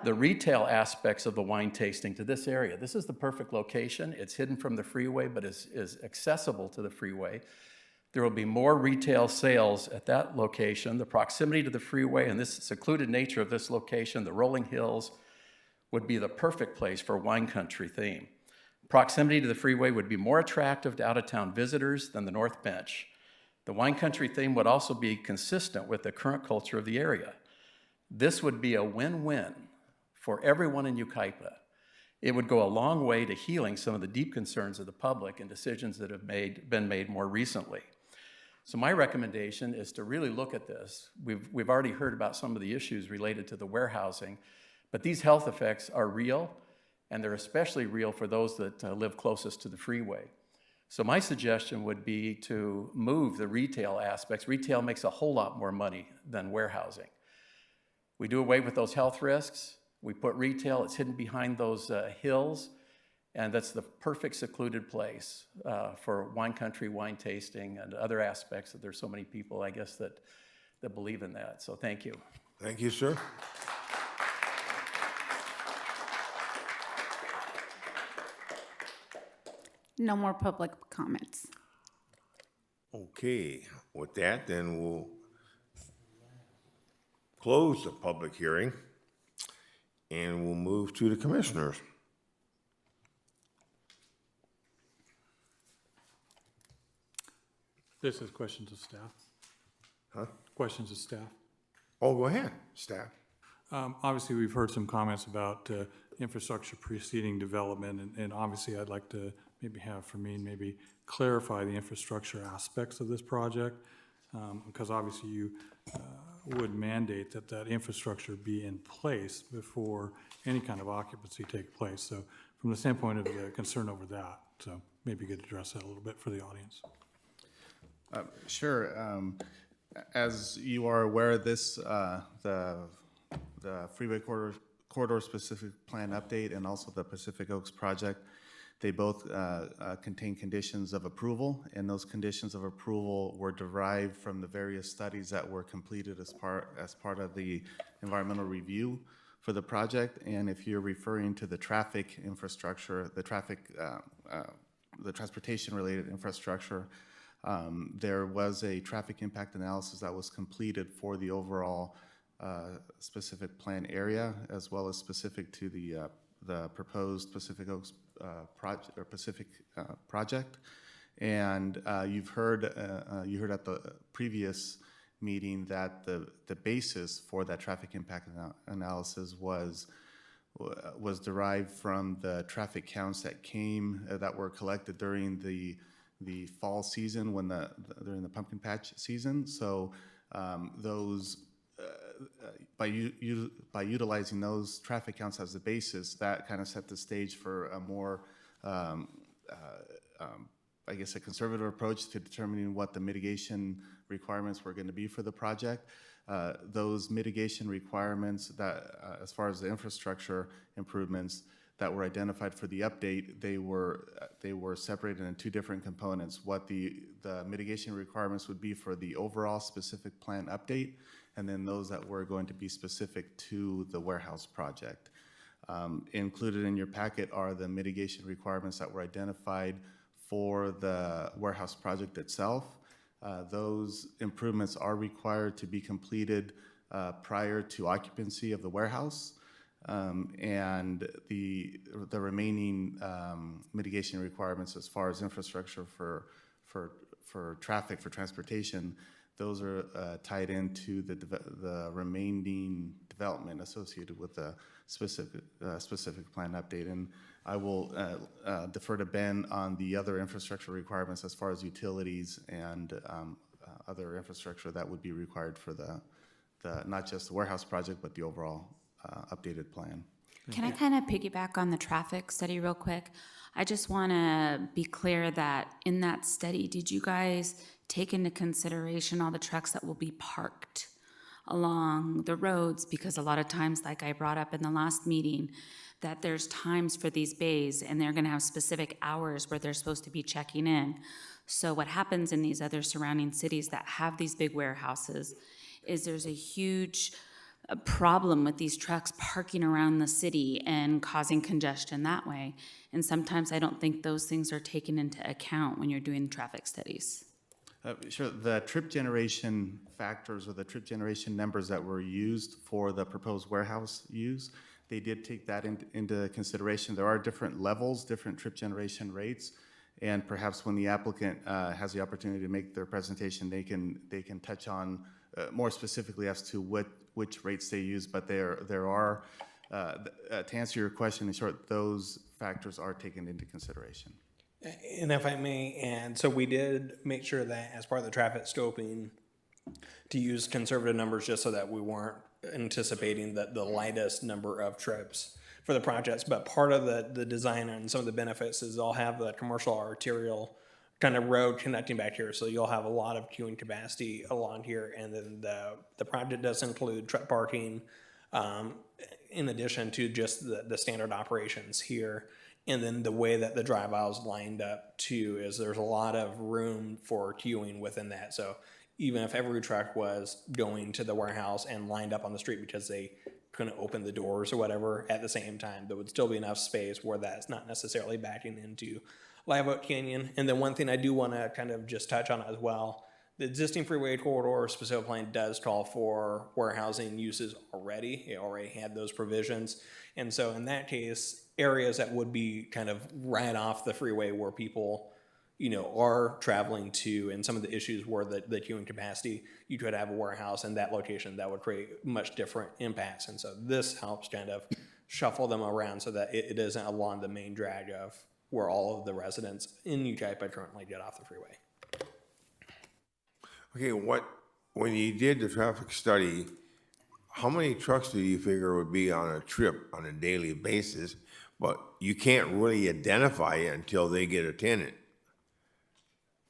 the retail aspects of the wine tasting to this area. This is the perfect location. It's hidden from the freeway, but is accessible to the freeway. There will be more retail sales at that location. The proximity to the freeway and this secluded nature of this location, the rolling hills, would be the perfect place for wine country theme. Proximity to the freeway would be more attractive to out-of-town visitors than the North Bench. The wine country theme would also be consistent with the current culture of the area. This would be a win-win for everyone in Yucaipa. It would go a long way to healing some of the deep concerns of the public and decisions that have been made more recently. So my recommendation is to really look at this. We've already heard about some of the issues related to the warehousing, but these health effects are real, and they're especially real for those that live closest to the freeway. So my suggestion would be to move the retail aspects. Retail makes a whole lot more money than warehousing. We do away with those health risks. We put retail, it's hidden behind those hills, and that's the perfect secluded place for wine country, wine tasting, and other aspects that there's so many people, I guess, that believe in that. So thank you.
Thank you, sir.
No more public comments.
Okay, with that, then we'll close the public hearing and we'll move to the commissioners.
This is questions of staff.
Huh?
Questions of staff.
Oh, go ahead, staff.
Obviously, we've heard some comments about infrastructure preceding development, and obviously I'd like to maybe have Fermin maybe clarify the infrastructure aspects of this project, because obviously you would mandate that that infrastructure be in place before any kind of occupancy take place. So from the standpoint of the concern over that, so maybe you could address that a little bit for the audience.
Sure. As you are aware, this the freeway corridor specific plan update and also the Pacific Oaks project, they both contain conditions of approval, and those conditions of approval were derived from the various studies that were completed as part of the environmental review for the project. And if you're referring to the traffic infrastructure, the transportation related infrastructure, there was a traffic impact analysis that was completed for the overall specific plan area, as well as specific to the proposed Pacific Oaks project. And you heard at the previous meeting that the basis for that traffic impact analysis was derived from the traffic counts that were collected during the fall season during the pumpkin patch season. So by utilizing those traffic counts as the basis, that kind of set the stage for a more, I guess, a conservative approach to determining what the mitigation requirements were going to be for the project. Those mitigation requirements that, as far as the infrastructure improvements that were identified for the update, they were separated in two different components. What the mitigation requirements would be for the overall specific plan update, and then those that were going to be specific to the warehouse project. Included in your packet are the mitigation requirements that were identified for the warehouse project itself. Those improvements are required to be completed prior to occupancy of the warehouse. And the remaining mitigation requirements as far as infrastructure for traffic, for transportation, those are tied into the remaining development associated with the specific plan update. And I will defer to Ben on the other infrastructure requirements as far as utilities and other infrastructure that would be required for the not just the warehouse project, but the overall updated plan.
Can I kind of piggyback on the traffic study real quick? I just want to be clear that in that study, did you guys take into consideration all the trucks that will be parked along the roads? Because a lot of times, like I brought up in the last meeting, that there's times for these bays and they're going to have specific hours where they're supposed to be checking in. So what happens in these other surrounding cities that have these big warehouses is there's a huge a problem with these trucks parking around the city and causing congestion that way. And sometimes I don't think those things are taken into account when you're doing traffic studies.
Sure. The trip generation factors or the trip generation numbers that were used for the proposed warehouse use, they did take that into consideration. There are different levels, different trip generation rates, and perhaps when the applicant has the opportunity to make their presentation, they can touch on more specifically as to which rates they use. But there are, to answer your question in short, those factors are taken into consideration.
And if I may, and so we did make sure that as part of the traffic scoping to use conservative numbers just so that we weren't anticipating the lightest number of trips for the projects. But part of the design and some of the benefits is they'll have the commercial arterial kind of road connecting back here. So you'll have a lot of queuing capacity along here. And then the project does include truck parking in addition to just the standard operations here. And then the way that the drive aisles lined up too is there's a lot of room for queuing within that. So even if every truck was going to the warehouse and lined up on the street because they couldn't open the doors or whatever at the same time, there would still be enough space where that's not necessarily backing into Live Oak Canyon. And then one thing I do want to kind of just touch on as well, the existing freeway corridor specific plan does call for warehousing uses already. It already had those provisions. And so in that case, areas that would be kind of right off the freeway where people, are traveling to, and some of the issues were the queuing capacity, you could have a warehouse in that location that would create much different impacts. And so this helps kind of shuffle them around so that it isn't along the main drag of where all of the residents in Yucaipa currently get off the freeway.
Okay, when you did the traffic study, how many trucks do you figure would be on a trip on a daily basis? But you can't really identify it until they get a tenant.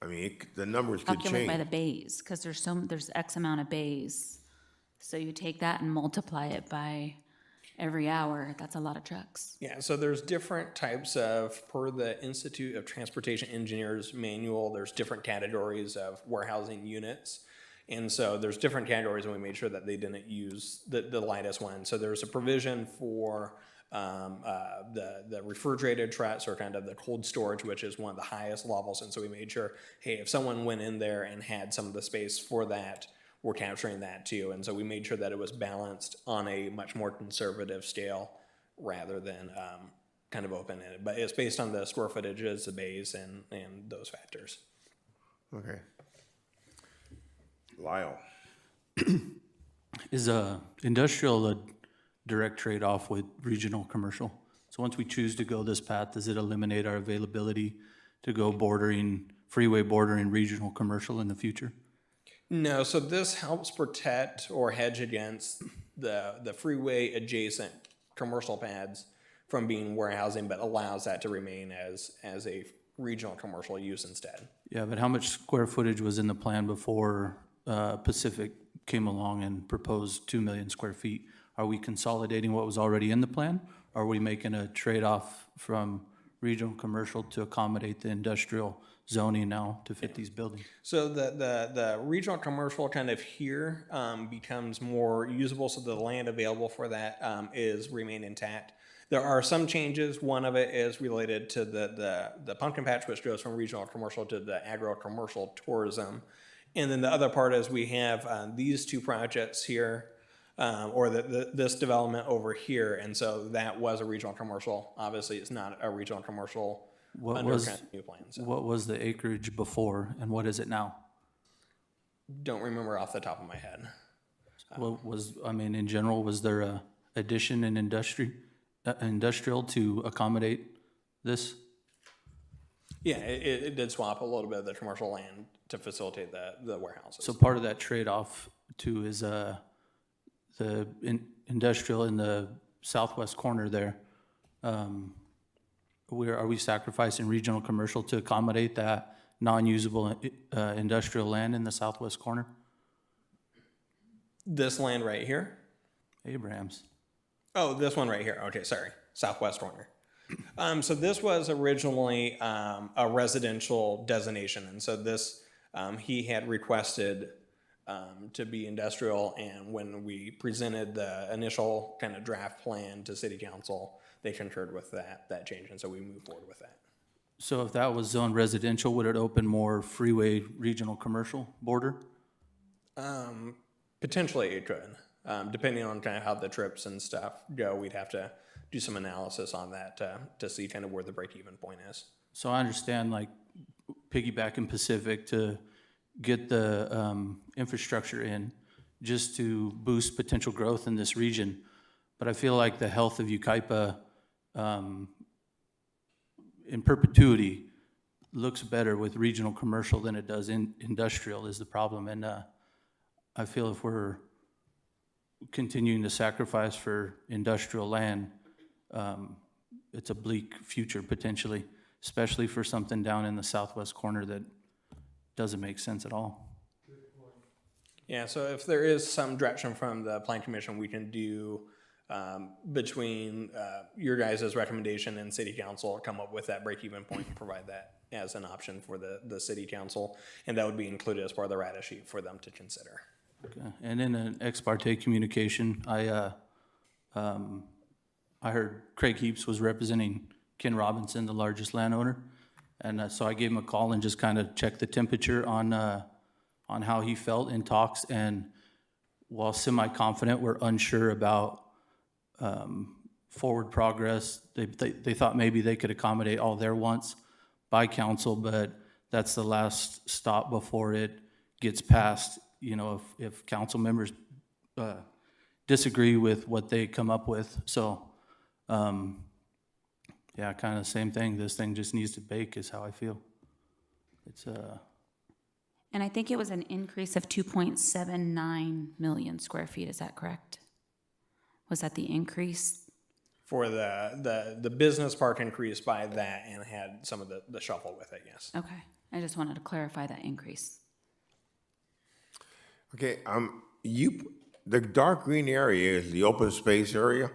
I mean, the numbers could
Calculate by
change.
the bays, because there's X amount of bays. So you take that and multiply it by every hour. That's a lot of trucks.
Yeah, so there's different types of, per the Institute of Transportation Engineers manual, there's different categories of warehousing units. And so there's different categories, and we made sure that they didn't use the lightest one. So there's a provision for the refrigerated trucks, or kind of the cold storage, which is one of the highest levels. And so we made sure, hey, if someone went in there and had some of the space for that, we're capturing that too. And so we made sure that it was balanced on a much more conservative scale rather than kind of open-ended. But it's based on the square footages, the bays, and those factors.
Okay. Lyle.
Is industrial a direct trade-off with regional commercial? So once we choose to go this path, does it eliminate our availability to go freeway bordering regional commercial in the future?
No, so this helps protect or hedge against the freeway adjacent commercial pads from being warehousing, but allows that to remain as a regional commercial use instead.
Yeah, but how much square footage was in the plan before Pacific came along and proposed 2 million square feet? Are we consolidating what was already in the plan? Are we making a trade-off from regional commercial to accommodate the industrial zoning now to fit these buildings?
So the regional commercial kind of here becomes more usable, so the land available for that is remain intact. There are some changes. One of it is related to the pumpkin patch, which goes from regional commercial to the agro-commercial tourism. And then the other part is we have these two projects here, or this development over here. And so that was a regional commercial. Obviously, it's not a regional commercial under kind of new plans. So.
What was the acreage before and what is it now?
Don't remember off the top of my head.
In general, was there a addition in industrial to accommodate this?
Yeah, it did swap a little bit of the commercial land to facilitate the warehouses.
So part of that trade-off too is the industrial in the southwest corner there. Are we sacrificing regional commercial to accommodate that non-usable industrial land in the southwest corner?
This land right here?
Abraham's.
Oh, this one right here. Okay, sorry. Southwest corner. So this was originally a residential designation. And so this, he had requested to be industrial. And when we presented the initial kind of draft plan to city council, they concurred with that change. And so we moved forward with that.
So if that was zoned residential, would it open more freeway regional commercial border?
Potentially it could, depending on kind of how the trips and stuff go. We'd have to do some analysis on that to see kind of where the break-even point is.
So I understand, like, piggybacking Pacific to get the infrastructure in just to boost potential growth in this region. But I feel like the health of Yucaipa in perpetuity looks better with regional commercial than it does in industrial is the problem. And I feel if we're continuing to sacrifice for industrial land, it's a bleak future potentially, especially for something down in the southwest corner that doesn't make sense at all.
Yeah, so if there is some direction from the Plan Commission, we can do between your guys' recommendation and city council, come up with that break-even point and provide that as an option for the city council. And that would be included as part of the rata sheet for them to consider.
Okay. And in an ex parte communication, I heard Craig Heaps was representing Ken Robinson, the largest landowner. And so I gave him a call and just kind of checked the temperature on how he felt in talks. And while semi-confident, we're unsure about forward progress. They thought maybe they could accommodate all their wants by council, but that's the last stop before it gets passed. You know, if council members disagree with what they come up with. So, yeah, kind of same thing. This thing just needs to bake is how I feel. It's
And I think it was an increase of 2.79 million square feet. Is that correct? Was that the increase?
For the business park increased by that and had some of the shuffle with it, yes.
Okay. I just wanted to clarify that increase.
Okay, the dark green area is the open space area?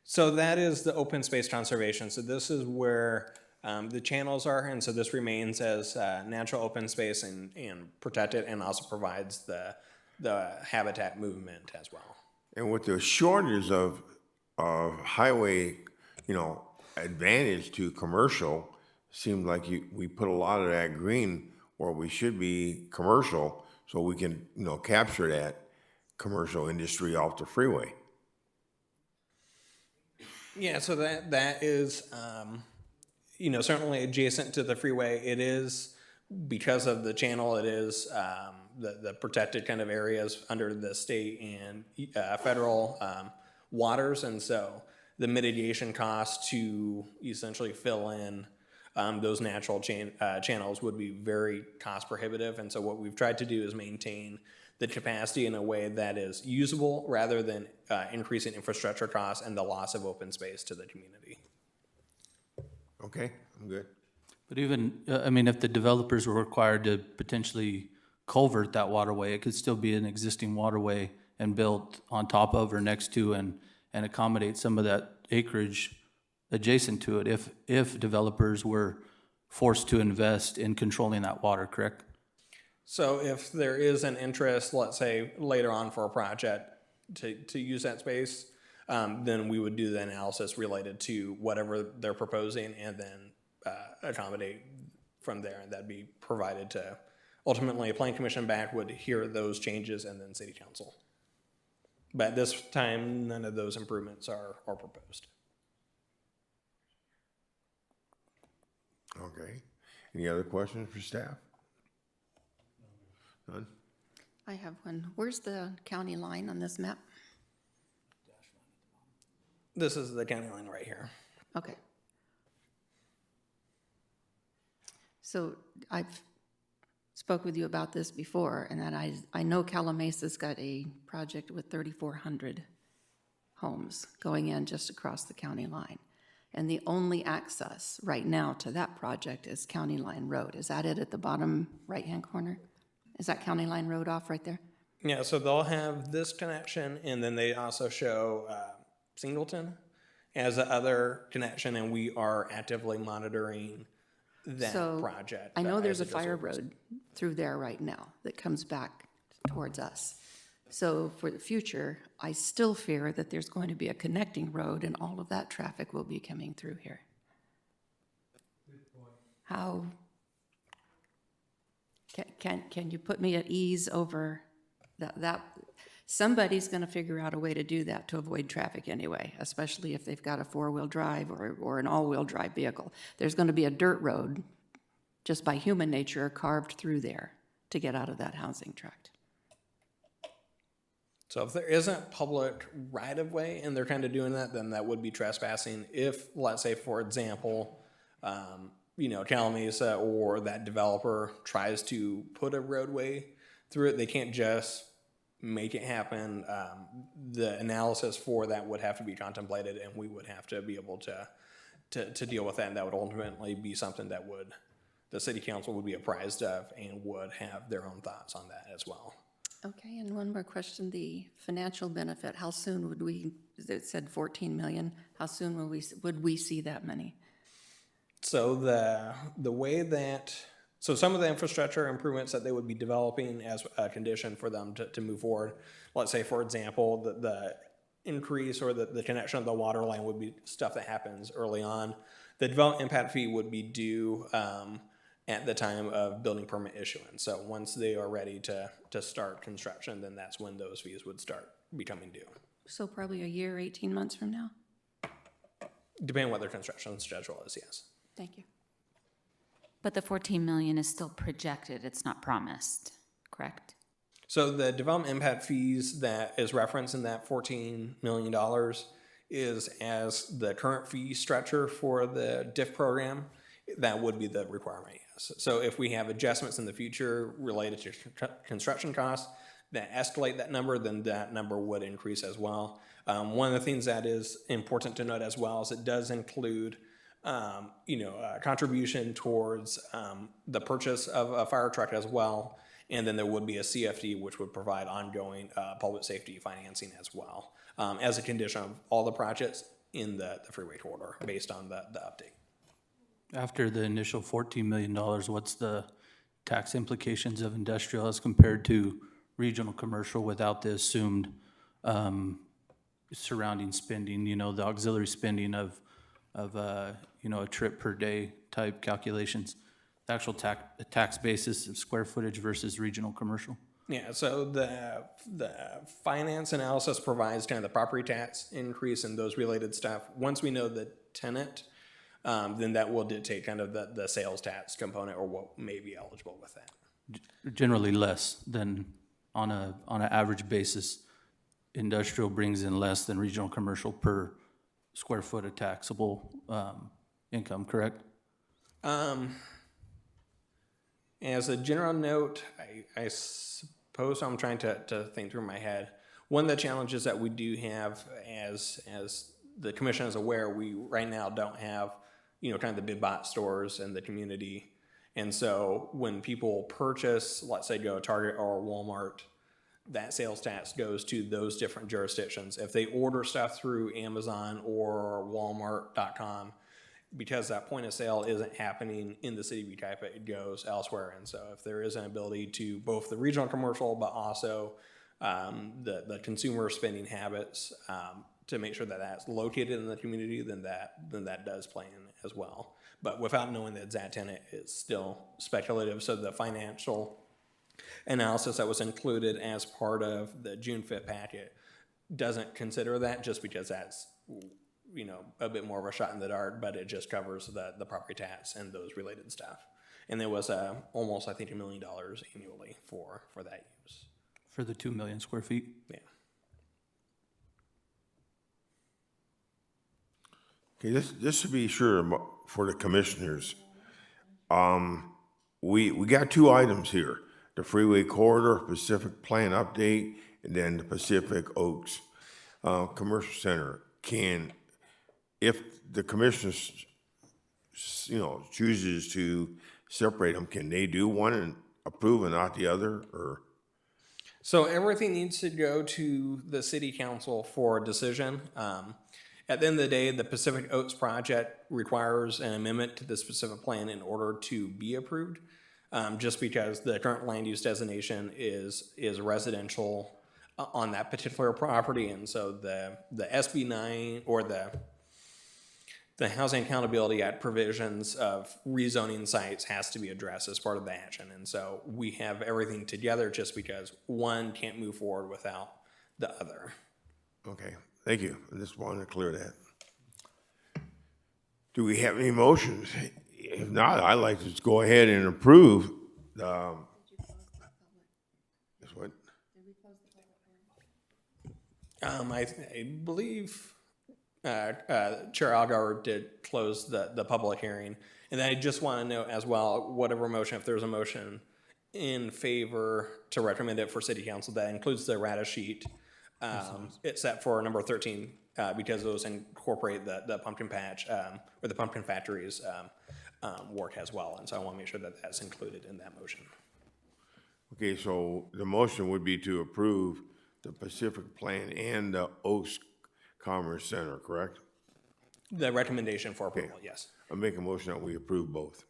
So that is the open space conservation. So this is where the channels are, and so this remains as natural open space and protected, and also provides the habitat movement as well.
And with the shortage of highway, advantage to commercial, seems like we put a lot of that green where we should be commercial, so we can, capture that commercial industry off the freeway.
Yeah, so that is, certainly adjacent to the freeway. It is, because of the channel, it is the protected kind of areas under the state and federal waters. And so the mitigation costs to essentially fill in those natural channels would be very cost prohibitive. And so what we've tried to do is maintain the capacity in a way that is usable rather than increasing infrastructure costs and the loss of open space to the community.
Okay, I'm good.
But even, if the developers were required to potentially culvert that waterway, it could still be an existing waterway and built on top of or next to and accommodate some of that acreage adjacent to it if developers were forced to invest in controlling that water, correct?
So if there is an interest, let's say later on for a project to use that space, then we would do the analysis related to whatever they're proposing and then accommodate from there. And that'd be provided to, ultimately, a Plan Commission back would hear those changes and then City Council. But at this time, none of those improvements are proposed.
Okay. Any other questions for staff? None?
I have one. Where's the county line on this map?
This is the county line right here.
Okay. So I've spoke with you about this before, and that I know Calamesa's got a project with 3,400 homes going in just across the county line. And the only access right now to that project is County Line Road. Is that it at the bottom right-hand corner? Is that County Line Road off right there?
Yeah, so they'll have this connection, and then they also show Singleton as the other connection, and we are actively monitoring that project.
I know there's a
as it goes
fire
over.
road through there right now that comes back towards us. So for the future, I still fear that there's going to be a connecting road and all of that traffic will be coming through here. How, can you put me at ease over that? Somebody's gonna figure out a way to do that to avoid traffic anyway, especially if they've got a four-wheel drive or an all-wheel drive vehicle. There's gonna be a dirt road, just by human nature, carved through there to get out of that housing tract.
So if there isn't public right-of-way and they're kind of doing that, then that would be trespassing. If, let's say, for example, Calamasa or that developer tries to put a roadway through it, they can't just make it happen. The analysis for that would have to be contemplated, and we would have to be able to deal with that, and that would ultimately be something that the city council would be apprised of and would have their own thoughts on that as well.
Okay, and one more question, the financial benefit, how soon would we, it said 14 million, how soon would we see that money?
So the way that, so some of the infrastructure improvements that they would be developing as a condition for them to move forward, let's say, for example, the increase or the connection of the water line would be stuff that happens early on. The development impact fee would be due at the time of building permit issuance. So once they are ready to start construction, then that's when those fees would start becoming due.
So probably a year, 18 months from now?
Depending on what their construction schedule is, yes.
Thank you.
But the 14 million is still projected, it's not promised, correct?
So the development impact fees that is referenced in that $14 million is as the current fee structure for the DIF program. That would be the requirement, yes. So if we have adjustments in the future related to construction costs that escalate that number, then that number would increase as well. One of the things that is important to note as well is it does include contribution towards the purchase of a fire truck as well. And then there would be a CFD, which would provide ongoing public safety financing as well, as a condition of all the projects in the freeway corridor based on the update.
After the initial $14 million, what's the tax implications of industrial as compared to regional commercial without the assumed surrounding spending, the auxiliary spending of a trip per day type calculations, the actual tax basis of square footage versus regional commercial?
Yeah, so the finance analysis provides kind of the property tax increase and those related stuff. Once we know the tenant, then that will dictate kind of the sales tax component or what may be eligible with that.
Generally less than on an average basis. Industrial brings in less than regional commercial per square foot of taxable income, correct?
As a general note, I suppose I'm trying to think through my head. One of the challenges that we do have, as the commission is aware, we right now don't have kind of the big box stores in the community. And so when people purchase, let's say go to Target or Walmart, that sales tax goes to those different jurisdictions. If they order stuff through Amazon or Walmart.com, because that point of sale isn't happening in the city of Yucaipa, it goes elsewhere. And so if there is an ability to both the regional commercial, but also the consumer spending habits, to make sure that that's located in the community, then that does play in as well. But without knowing the exact tenant, it's still speculative. So the financial analysis that was included as part of the June 5th packet doesn't consider that, just because that's a bit more of a shot in the dark, but it just covers the property tax and those related stuff. And there was almost, I think, $1 million annually for that use.
For the 2 million square feet?
Yeah.
Okay, this to be sure for the commissioners, we got two items here: the freeway corridor Pacific Plan update, and then the Pacific Oaks Commercial Center. If the commissioners, chooses to separate them, can they do one and approve and not the other, or?
So everything needs to go to the city council for a decision. At the end of the day, the Pacific Oaks project requires an amendment to the specific plan in order to be approved. just because the current land use designation is residential on that particular property, and so the SB 9 or the Housing Accountability Act provisions of rezoning sites has to be addressed as part of the action. And so we have everything together just because one can't move forward without the other.
Okay, thank you. I just wanted to clear that. Do we have any motions? If not, I'd like to just go ahead and approve the. This what?
I believe Chair Algar did close the public hearing. And I just want to note as well, whatever motion, if there's a motion in favor to recommend it for city council, that includes the rata sheet. It's set for number 13 because those incorporate the pumpkin patch or the pumpkin factory's work as well. And so I want to make sure that that's included in that motion.
Okay, so the motion would be to approve the Pacific Plan and the Oaks Commerce Center, correct?
The recommendation for approval, yes.
I make a motion that we approve both.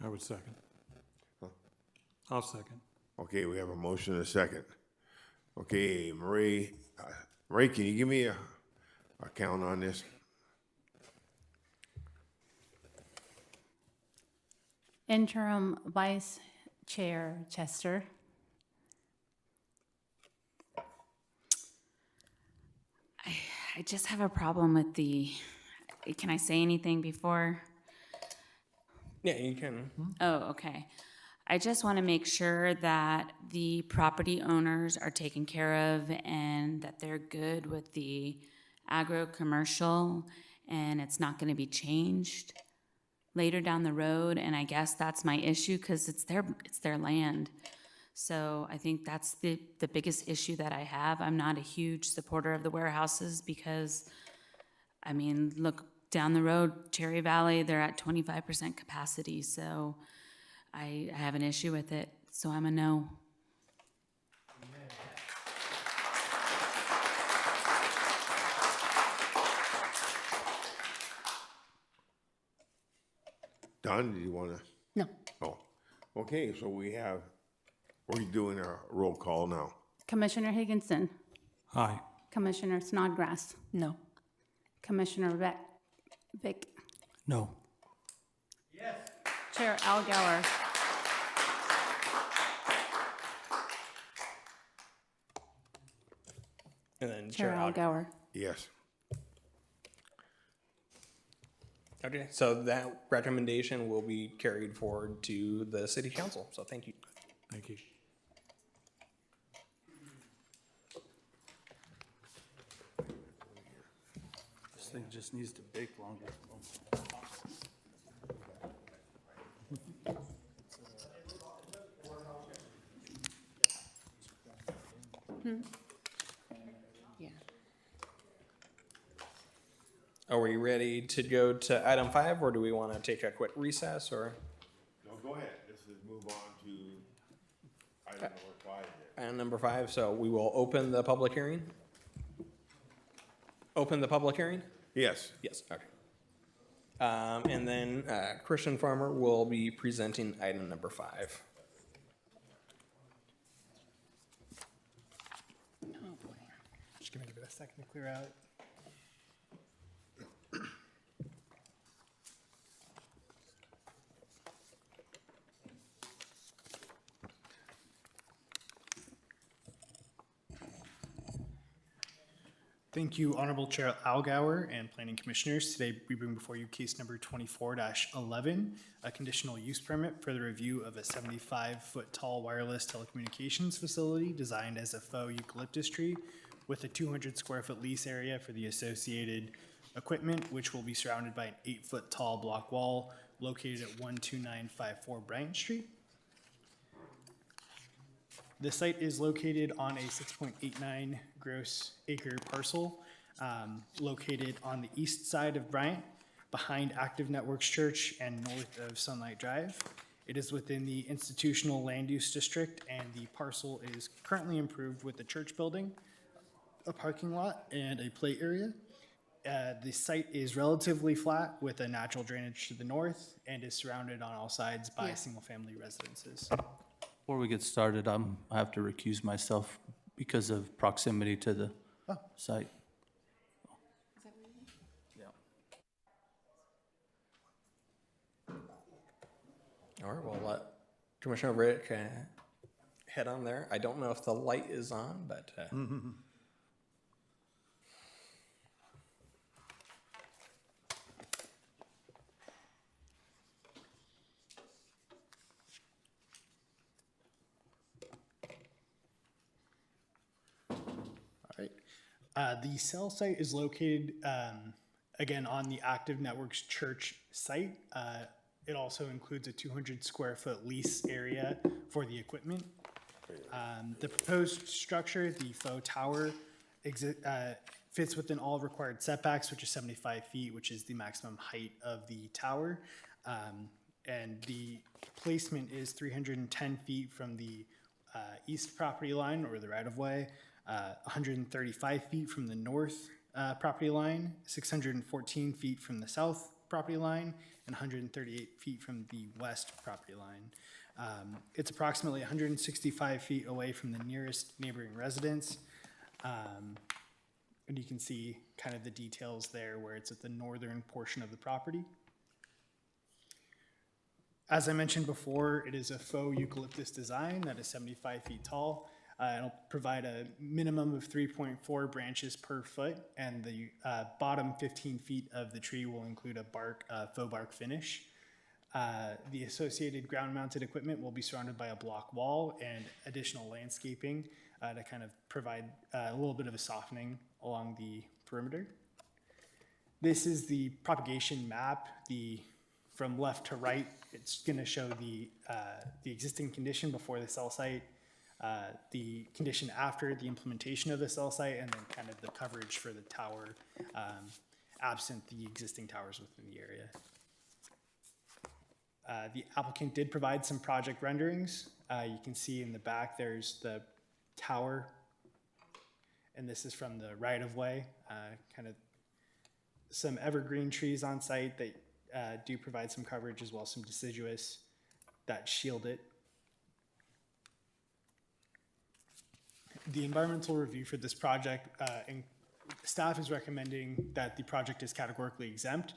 I would second. I'll second.
Okay, we have a motion and a second. Okay, Marie, can you give me a count on this?
Interim Vice Chair Chester.
I just have a problem with can I say anything before?
Yeah, you can.
Oh, okay. I just want to make sure that the property owners are taken care of and that they're good with the agro-commercial and it's not going to be changed later down the road. And I guess that's my issue because it's their land. So I think that's the biggest issue that I have. I'm not a huge supporter of the warehouses because, I mean, look down the road, Cherry Valley, they're at 25% capacity. So I have an issue with it. So I'm a no.
Don, do you want to?
No.
Oh, okay, so we're doing a roll call now.
Commissioner Higginson.
Aye.
Commissioner Snodgrass.
No.
Commissioner Vic.
No.
Chair Algauer.
And then
Chair Algauer.
Yes.
Okay, so that recommendation will be carried forward to the city council. So thank you.
Thank you.
This thing just needs to bake longer.
Yeah.
Are we ready to go to item 5, or do we want to take a quick recess, or?
No, go ahead. Let's just move on to item number 5 there.
Item number 5, so we will open the public hearing. Open the public hearing?
Yes.
Yes, okay. And then Christian Farmer will be presenting item number 5.
Just gonna give it a second to clear out. Thank you, Honorable Chair Algauer and Planning Commissioners. Today, we bring before you case number 24-11, a conditional use permit for the review of a 75-foot tall wireless telecommunications facility designed as a faux eucalyptus tree with a 200 square foot lease area for the associated equipment, which will be surrounded by an 8-foot tall block wall located at 12954 Bryant Street. The site is located on a 6.89 gross acre parcel located on the east side of Bryant, behind Active Networks Church and north of Sunlight Drive. It is within the institutional land use district, and the parcel is currently improved with a church building, a parking lot, and a play area. The site is relatively flat with a natural drainage to the north and is surrounded on all sides by
Yeah.
single-family residences.
Before we get started, I have to recuse myself because of proximity to the site.
All right, we'll let Commissioner Rick head on there. I don't know if the light is on, but all right.
The cell site is located, again, on the Active Networks Church site. It also includes a 200 square foot lease area for the equipment. The proposed structure, the faux tower, fits within all required setbacks, which is 75 feet, which is the maximum height of the tower. And the placement is 310 feet from the east property line or the right-of-way, 135 feet from the north property line, 614 feet from the south property line, and 138 feet from the west property line. It's approximately 165 feet away from the nearest neighboring residence. And you can see kind of the details there where it's at the northern portion of the property. As I mentioned before, it is a faux eucalyptus design that is 75 feet tall. It'll provide a minimum of 3.4 branches per foot, and the bottom 15 feet of the tree will include a faux bark finish. The associated ground-mounted equipment will be surrounded by a block wall and additional landscaping to kind of provide a little bit of a softening along the perimeter. This is the propagation map. From left to right, it's going to show the existing condition before the cell site, the condition after the implementation of the cell site, and then kind of the coverage for the tower, absent the existing towers within the area. The applicant did provide some project renderings. You can see in the back there's the tower, and this is from the right-of-way, kind of some evergreen trees on site that do provide some coverage, as well as some deciduous that shield it. The environmental review for this project, staff is recommending that the project is categorically exempt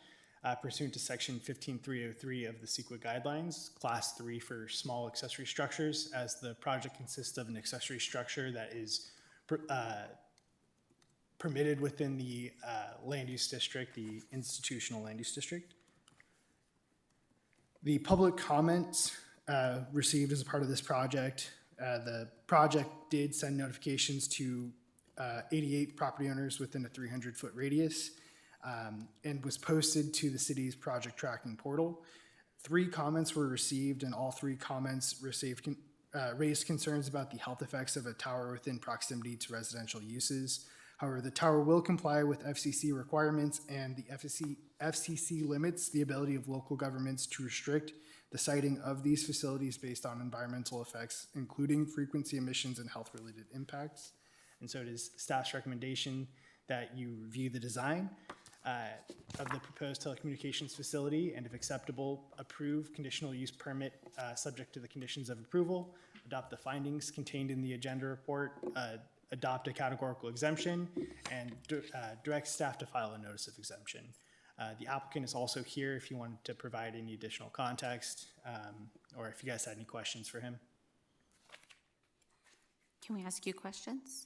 pursuant to section 15303 of the CEQA guidelines, class 3 for small accessory structures, as the project consists of an accessory structure that is permitted within the land use district, the institutional land use district. The public comments received as a part of this project, the project did send notifications to 88 property owners within a 300-foot radius, and was posted to the city's project tracking portal. 3 comments were received, and all 3 comments raised concerns about the health effects of a tower within proximity to residential uses. However, the tower will comply with FCC requirements, and the FCC limits the ability of local governments to restrict the siting of these facilities based on environmental effects, including frequency emissions and health-related impacts. And so it is staff's recommendation that you review the design of the proposed telecommunications facility, and if acceptable, approve conditional use permit subject to the conditions of approval, adopt the findings contained in the agenda report, adopt a categorical exemption, and direct staff to file a notice of exemption. The applicant is also here if you wanted to provide any additional context, or if you guys had any questions for him.
Can we ask you questions?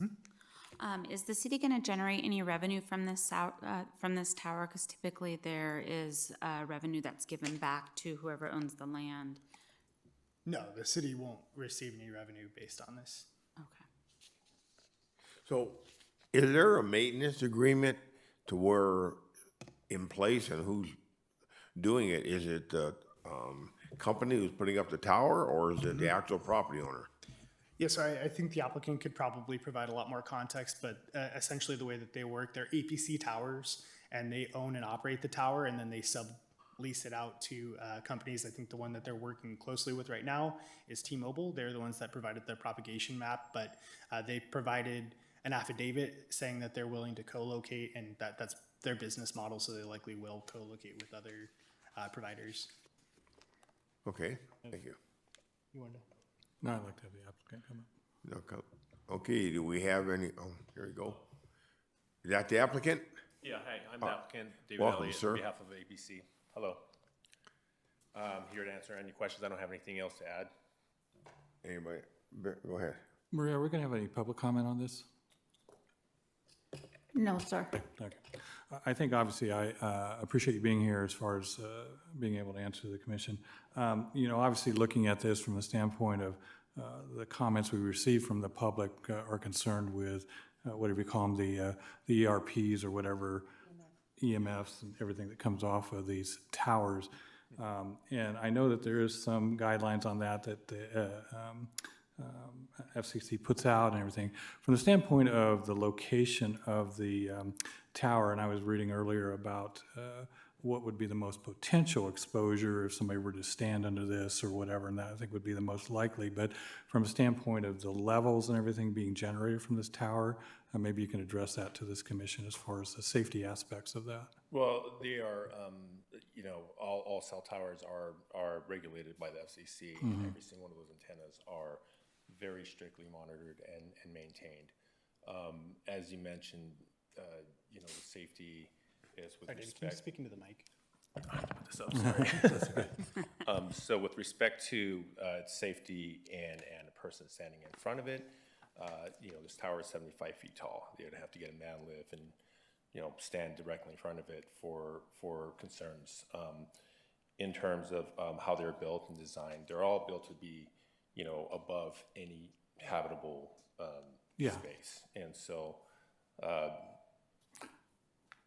Is the city going to generate any revenue from this tower? Because typically there is revenue that's given back to whoever owns the land.
No, the city won't receive any revenue based on this.
Okay.
So is there a maintenance agreement to where in place, and who's doing it? Is it the company who's putting up the tower, or is it the actual property owner?
Yes, I think the applicant could probably provide a lot more context, but essentially the way that they work, they're APC towers, and they own and operate the tower, and then they sublease it out to companies. I think the one that they're working closely with right now is T-Mobile. They're the ones that provided the propagation map, but they provided an affidavit saying that they're willing to co-locate, and that's their business model, so they likely will co-locate with other providers.
Okay, thank you.
You want to?
No, I'd like to have the applicant come up.
Okay, do we have any, oh, here we go. Is that the applicant?
Yeah, hi, I'm the applicant, David
welcome,
Elliott,
sir.
on behalf of ABC. Hello. Here to answer any questions. I don't have anything else to add.
Anybody? Go ahead.
Maria, are we going to have any public comment on this?
No, sir.
Okay. I think obviously I appreciate you being here as far as being able to answer the commission. You know, obviously looking at this from the standpoint of the comments we received from the public are concerned with whatever you call them, the ERPs or whatever, EMFs and everything that comes off of these towers. And I know that there is some guidelines on that the FCC puts out and everything. From the standpoint of the location of the tower, and I was reading earlier about what would be the most potential exposure if somebody were to stand under this or whatever, and that I think would be the most likely. But from a standpoint of the levels and everything being generated from this tower, maybe you can address that to this commission as far as the safety aspects of that.
Well, they are, you know, all cell towers are regulated by the FCC.
Mhm.
Every single one of those antennas are very strictly monitored and maintained. As you mentioned, you know, the safety is with
Can you
respect.
speak into the mic?
So, sorry. So with respect to safety and a person standing in front of it, you know, this tower is 75 feet tall. They would have to get a man lift and, you know, stand directly in front of it for concerns. In terms of how they're built and designed, they're all built to be, you know, above any habitable space. And so,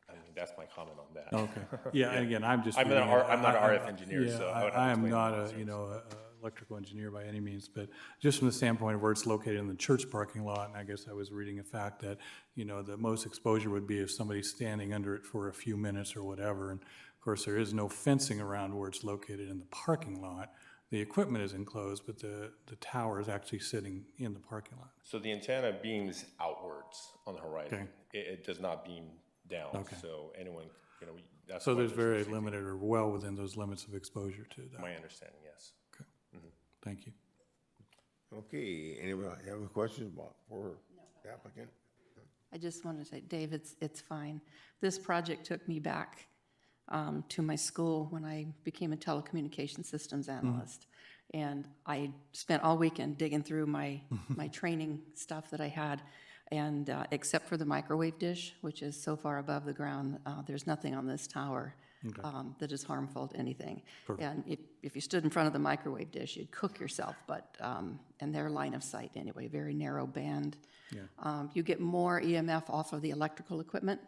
I mean, that's my comment on that.
Okay. Yeah, and again, I'm just.
I'm not an RF engineer,
yeah,
so I would have to
I am
explain
not
the
a,
concerns.
you know, electrical engineer by any means, but just from the standpoint of where it's located in the church parking lot, and I guess I was reading a fact that, you know, the most exposure would be if somebody's standing under it for a few minutes or whatever. And of course, there is no fencing around where it's located in the parking lot. The equipment is enclosed, but the tower is actually sitting in the parking lot.
So the antenna beams outwards on the horizon.
Okay.
It does not beam down.
Okay.
So anyone, you know, that's
So
why
there's very
safety.
limited or well within those limits of exposure to that.
My understanding, yes.
Okay. Thank you.
Okay, anybody have any questions for the applicant?
I just wanted to say, Dave, it's fine. This project took me back to my school when I became a telecommunication systems analyst. And I spent all weekend digging through my training stuff that I had. And except for the microwave dish, which is so far above the ground, there's nothing on this tower that is harmful to anything.
Perfect.
And if you stood in front of the microwave dish, you'd cook yourself, but, and their line of sight anyway, very narrow band.
Yeah.
You get more EMF off of the electrical equipment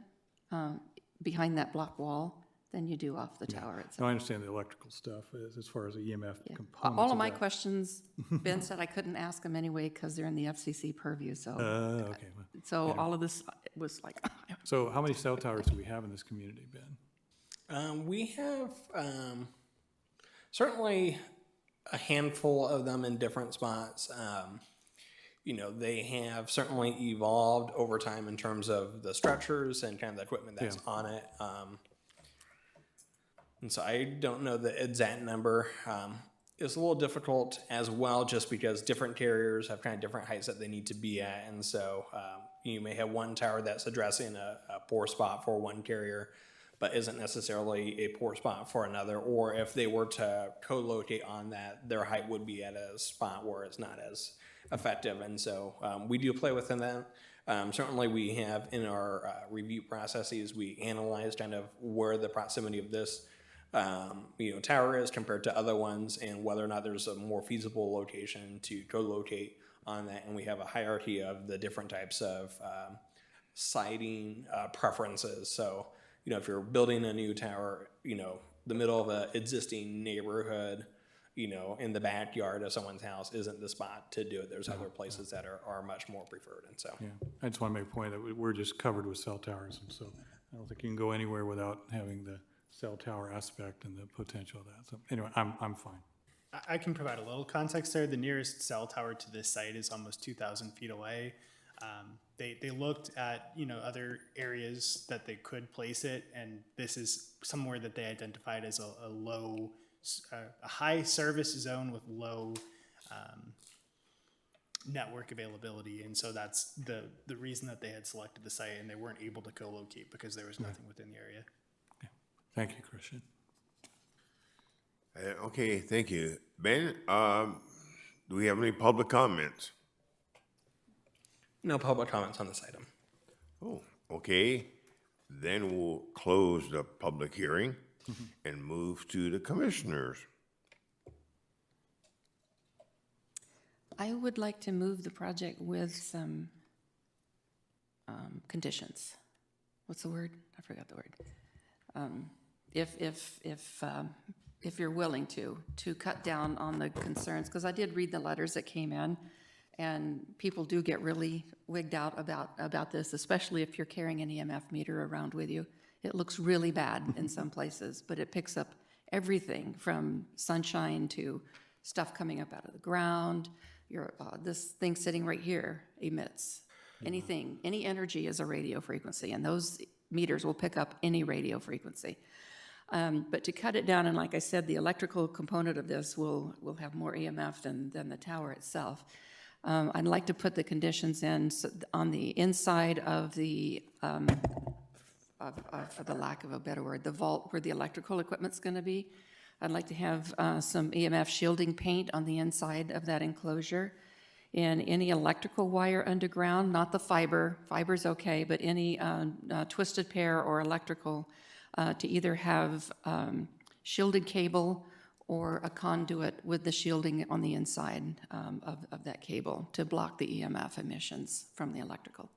behind that block wall than you do off the tower itself.
No, I understand the electrical stuff as far as the EMF components.
All of my
that.
questions, Ben said I couldn't ask them anyway because they're in the FCC purview, so.
Okay. Well,
So
anyway.
all of this was like,
So how many cell towers do we have in this community, Ben?
We have certainly a handful of them in different spots. You know, they have certainly evolved over time in terms of the structures and kind of the equipment that's on it. And so I don't know the exact number. It's a little difficult as well just because different carriers have kind of different heights that they need to be at. And so you may have one tower that's addressing a poor spot for one carrier, but isn't necessarily a poor spot for another. Or if they were to co-locate on that, their height would be at a spot where it's not as effective. And so we do play within that. Certainly we have in our review processes, we analyze kind of where the proximity of this you know, tower is compared to other ones and whether or not there's a more feasible location to co-locate on that. And we have a hierarchy of the different types of siting preferences. So, you know, if you're building a new tower, you know, the middle of an existing neighborhood, you know, in the backyard of someone's house isn't the spot to do it. There's other places that are much more preferred. And so,
Yeah, I just want to make a point that we're just covered with cell towers, and so I don't think you can go anywhere without having the cell tower aspect and the potential of that. So anyway, I'm fine.
I can provide a little context there. The nearest cell tower to this site is almost 2,000 feet away. They looked at, other areas that they could place it, and this is somewhere that they identified as a high service zone with low network availability. And so that's the reason that they had selected the site, and they weren't able to co-locate because there was nothing within the area.
Thank you, Christian.
Okay, thank you. Ben, do we have any public comments?
No public comments on this item.
Oh, okay. Then we'll close the public hearing and move to the commissioners.
I would like to move the project with some conditions. What's the word? I forgot the word. If you're willing to cut down on the concerns, because I did read the letters that came in, and people do get really wigged out about this, especially if you're carrying an EMF meter around with you. It looks really bad in some places, but it picks up everything from sunshine to stuff coming up out of the ground. This thing sitting right here emits anything, any energy is a radio frequency, and those meters will pick up any radio frequency. But to cut it down, and like I said, the electrical component of this will have more EMF than the tower itself. I'd like to put the conditions in on the inside of the, for the lack of a better word, the vault where the electrical equipment's going to be. I'd like to have some EMF shielding paint on the inside of that enclosure. And any electrical wire underground, not the fiber's okay, but any twisted pair or electrical to either have shielded cable or a conduit with the shielding on the inside of that cable to block the EMF emissions from the electrical.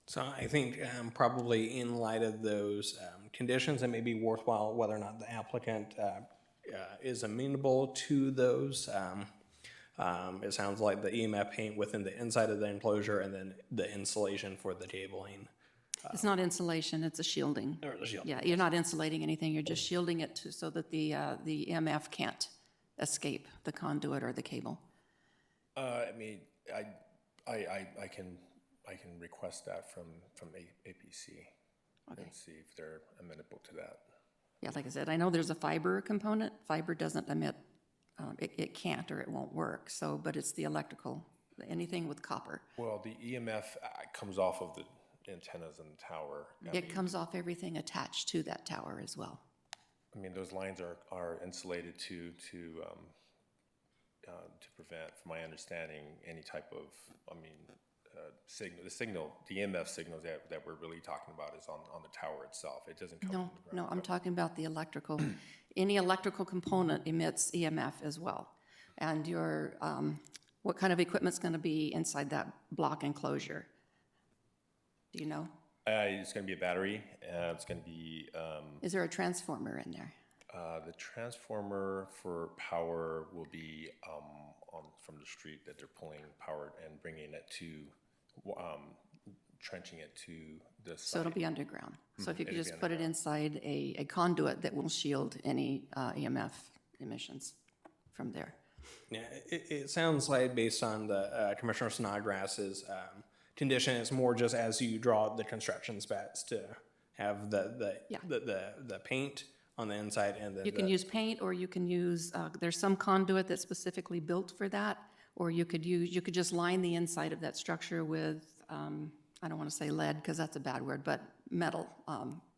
So I think probably in light of those conditions, it may be worthwhile whether or not the applicant is amenable to those. It sounds like the EMF paint within the inside of the enclosure and then the insulation for the cabling.
It's not insulation, it's a shielding.
Or the shielding.
Yeah, you're not insulating anything, you're just shielding it so that the EMF can't escape the conduit or the cable.
I mean, I can request that from APC and see if they're amenable to that.
Yeah, like I said, I know there's a fiber component. Fiber doesn't emit, it can't or it won't work. So, but it's the electrical, anything with copper.
Well, the EMF comes off of the antennas in the tower.
It comes off everything attached to that tower as well.
I mean, those lines are insulated to prevent, from my understanding, any type of, signal. The EMF signals that we're really talking about is on the tower itself. It doesn't come from the ground.
No, I'm talking about the electrical. Any electrical component emits EMF as well. And your, what kind of equipment's going to be inside that block enclosure? Do you know?
It's going to be a battery. It's going to be.
Is there a transformer in there?
The transformer for power will be from the street that they're pulling power and bringing it to, trenching it to the site.
So it'll be underground. So if you could just put it inside a conduit that will shield any EMF emissions from there.
Yeah, it sounds like based on the Commissioner Snodgrass's condition, it's more just as you draw the construction specs to have the paint on the inside and then
you can use paint, or you can use there's some conduit that's specifically built for that, or you could just line the inside of that structure with I don't want to say lead because that's a bad word, but metal.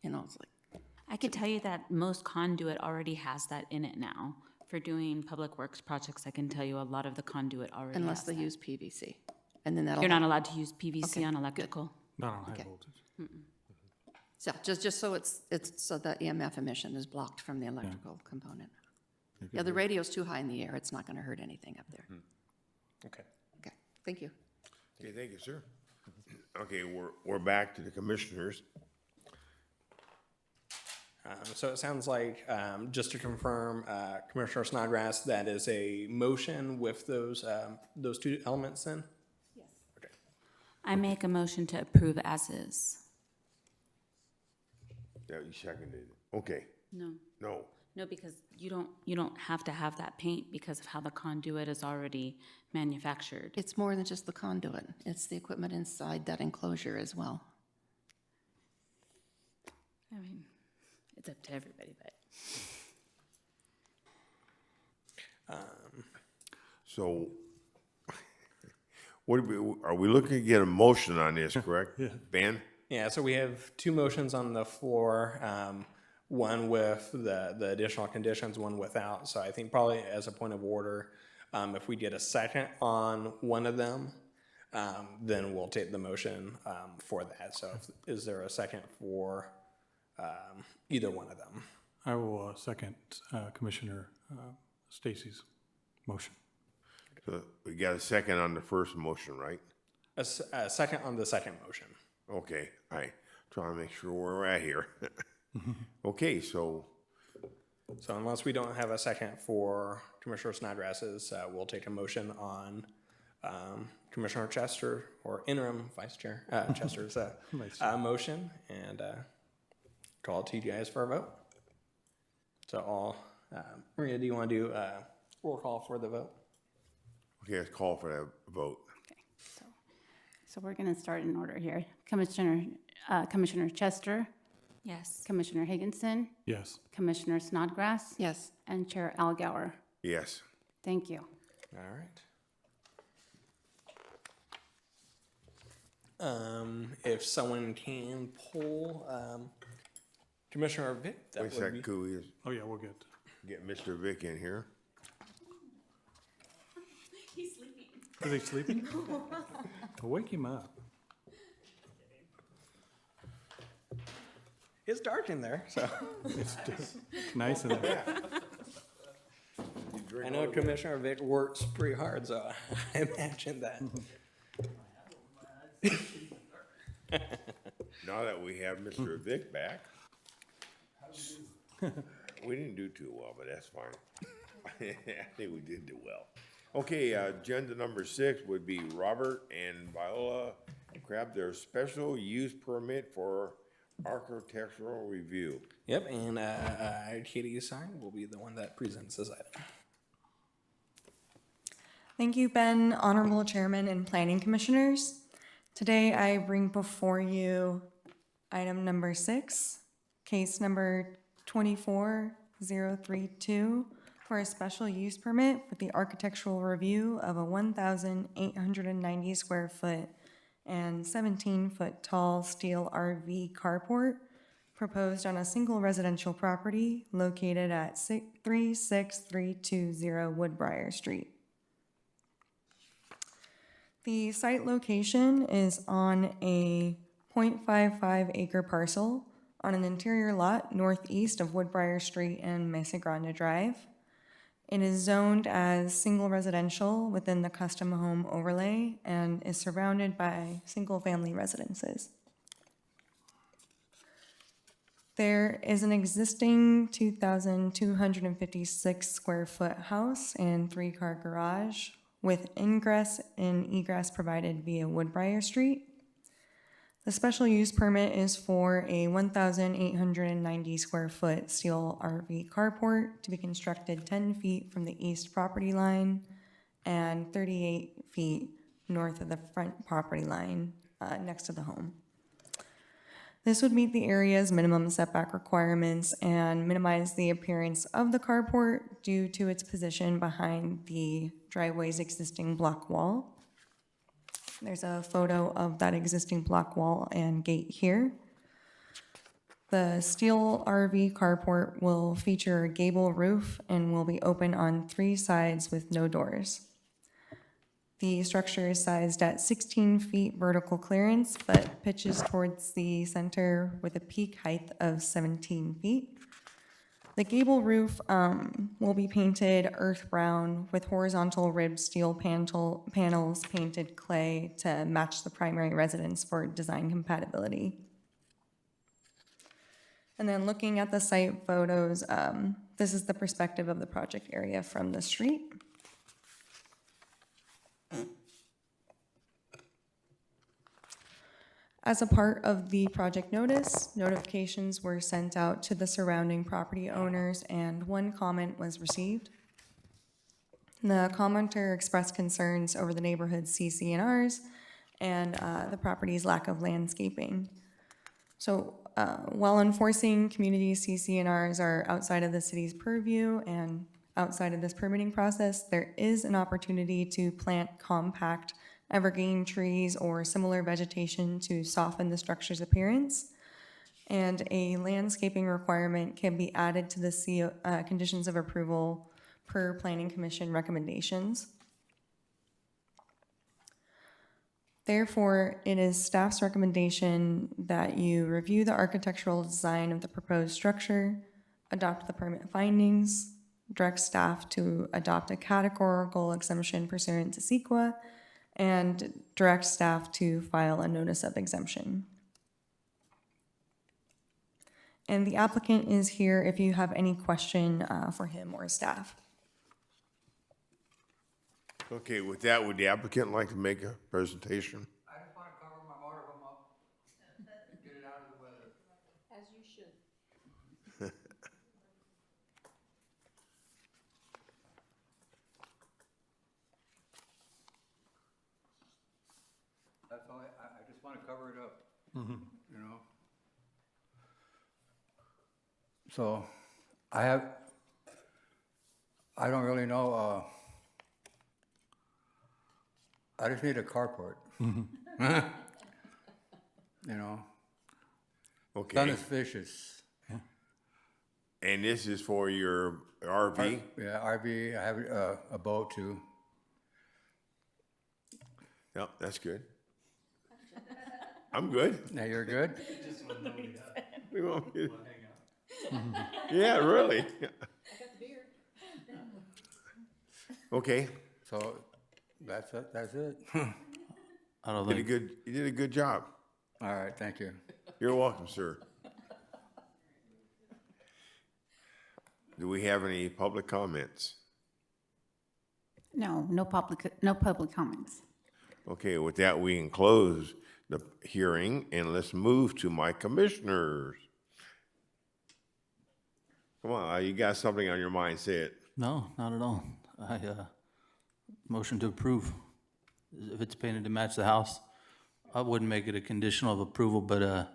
It's like.
I could tell you that most conduit already has that in it now. For doing public works projects, I can tell you a lot of the conduit already
Unless
has
they
that.
use PVC, and then that'll.
You're not allowed to use PVC
Okay,
on electrical.
Not on high voltage.
So just so it's so the EMF emission is blocked from the electrical component. Yeah, the radio's too high in the air. It's not going to hurt anything up there.
Okay.
Okay, thank you.
Okay, thank you, sir. Okay, we're back to the commissioners.
So it sounds like, just to confirm, Commissioner Snodgrass, that is a motion with those two elements then?
Yes. Okay. I make a motion to approve as is.
Yeah, you seconded it. Okay.
No.
No,
No, because you don't have to have that paint because of how the conduit is already manufactured.
It's more than just the conduit. It's the equipment inside that enclosure as well.
I mean, it's up to everybody, but.
So, are we looking to get a motion on this, correct? Ben?
Yeah, so we have two motions on the floor, one with the additional conditions, one without. So I think probably as a point of order, if we get a second on one of them, then we'll take the motion for that. So is there a second for either one of them?
I will second Commissioner Stacy's motion.
So we got a second on the first motion, right?
A second on the second motion.
Okay, all right. Trying to make sure where we're at here. Okay, so
unless we don't have a second for Commissioner Snodgrass's, we'll take a motion on Commissioner Chester, or interim Vice Chair Chester's motion, and call it to you guys for a vote. So Maria, do you want to do a roll call for the vote?
okay, let's call for that vote.
So we're going to start in order here. Commissioner Chester,
Yes.
Commissioner Higginson,
Yes.
Commissioner Snodgrass,
Yes.
and Chair Algauer.
Yes.
Thank you.
All right. If someone can pull Commissioner Vick, that
Wait a
would
sec,
be.
could we
Oh, yeah, we'll get.
get Mr. Vick in here?
He's sleeping.
Is he sleeping? Well, wake him up.
It's dark in there, so.
It's just nice and
I know Commissioner Vick works pretty hard, so I imagine that.
Now that we have Mr. Vick back. We didn't do too well, but that's fine. I think we did do well. Okay, agenda number 6 would be Robert and Viola grab their special use permit for architectural review.
Yep, and Katie Sign will be the one that presents this item.
Thank you, Ben, Honorable Chairman and Planning Commissioners. Today I bring before you item number 6, case number 24032, for a special use permit for the architectural review of a 1,890 square foot and 17-foot tall steel RV carport proposed on a single residential property located at 36320 Woodbriar Street. The site location is on a 0.55 acre parcel on an interior lot northeast of Woodbriar Street and Mesa Grande Drive. It is zoned as single residential within the custom home overlay and is surrounded by single-family residences. There is an existing 2,256 square foot house and 3-car garage with ingress and egress provided via Woodbriar Street. The special use permit is for a 1,890 square foot steel RV carport to be constructed 10 feet from the east property line and 38 feet north of the front property line next to the home. This would meet the area's minimum setback requirements and minimize the appearance of the carport due to its position behind the driveway's existing block wall. There's a photo of that existing block wall and gate here. The steel RV carport will feature a gable roof and will be open on 3 sides with no doors. The structure is sized at 16 feet vertical clearance, but pitches towards the center with a peak height of 17 feet. The gable roof will be painted earth brown with horizontal ribbed steel panels painted clay to match the primary residence for design compatibility. And then looking at the site photos, this is the perspective of the project area from the street. As a part of the project notice, notifications were sent out to the surrounding property owners and one comment was received. The commenter expressed concerns over the neighborhood's CCNRs and the property's lack of landscaping. So while enforcing community CCNRs are outside of the city's purview and outside of this permitting process, there is an opportunity to plant compact evergreen trees or similar vegetation to soften the structure's appearance. And a landscaping requirement can be added to the conditions of approval per Planning Commission recommendations. Therefore, it is staff's recommendation that you review the architectural design of the proposed structure, adopt the permit findings, direct staff to adopt a categorical exemption pursuant to CEQA, and direct staff to file a notice of exemption. And the applicant is here if you have any question for him or staff.
Okay, with that, would the applicant like to make a presentation?
I just want to cover my motorhome up, get it out of the weather.
As you should.
That's all, I just want to cover it up, you know? So, I don't really know, I just need a carport. You know?
Okay.
Sun is vicious.
And this is for your RV?
Yeah, RV, I have a boat too.
Yep, that's good. I'm good.
Now you're good?
We want me to- Yeah, really. Okay.
So, that's it, that's it.
I don't
You
think,
did a good job.
All right, thank you.
You're welcome, sir. Do we have any public comments?
No public comments.
Okay, with that, we can close the hearing and let's move to my commissioners. Come on, you got something on your mind, say it.
no, not at all. I motion to approve. If it's painted to match the house, I wouldn't make it a conditional of approval, but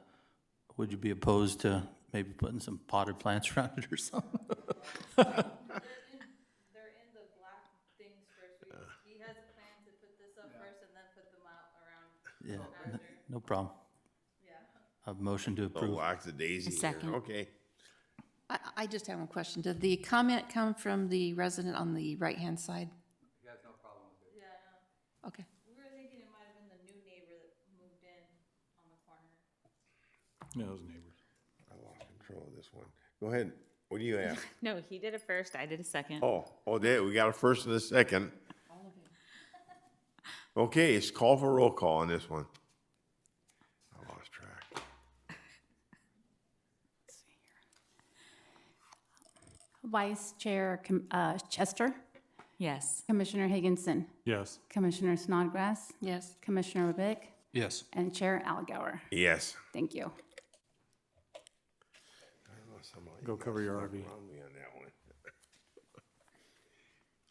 would you be opposed to maybe putting some potted plants around it or something?
They're in the black things first. He has a plan to put this up first and then put them out around.
Yeah, no problem.
Yeah.
A motion to approve.
Oh, lackadaisy here.
Second.
Okay.
I just have one question. Did the comment come from the resident on the right-hand side?
He has no problem with it.
Yeah,
Okay.
we were thinking it might have been the new neighbor that moved in on the corner.
Yeah, those neighbors.
I lost control of this one. Go ahead. What do you have?
No, he did it first, I did a second.
There, we got a first and a second. Okay, it's call for roll call on this one. I lost track.
Vice Chair Chester,
Yes.
Commissioner Higginson,
Yes.
Commissioner Snodgrass,
Yes.
Commissioner Rubik,
Yes.
and Chair Algauer.
Yes.
Thank you.
Go cover your RV.
Around me on that one.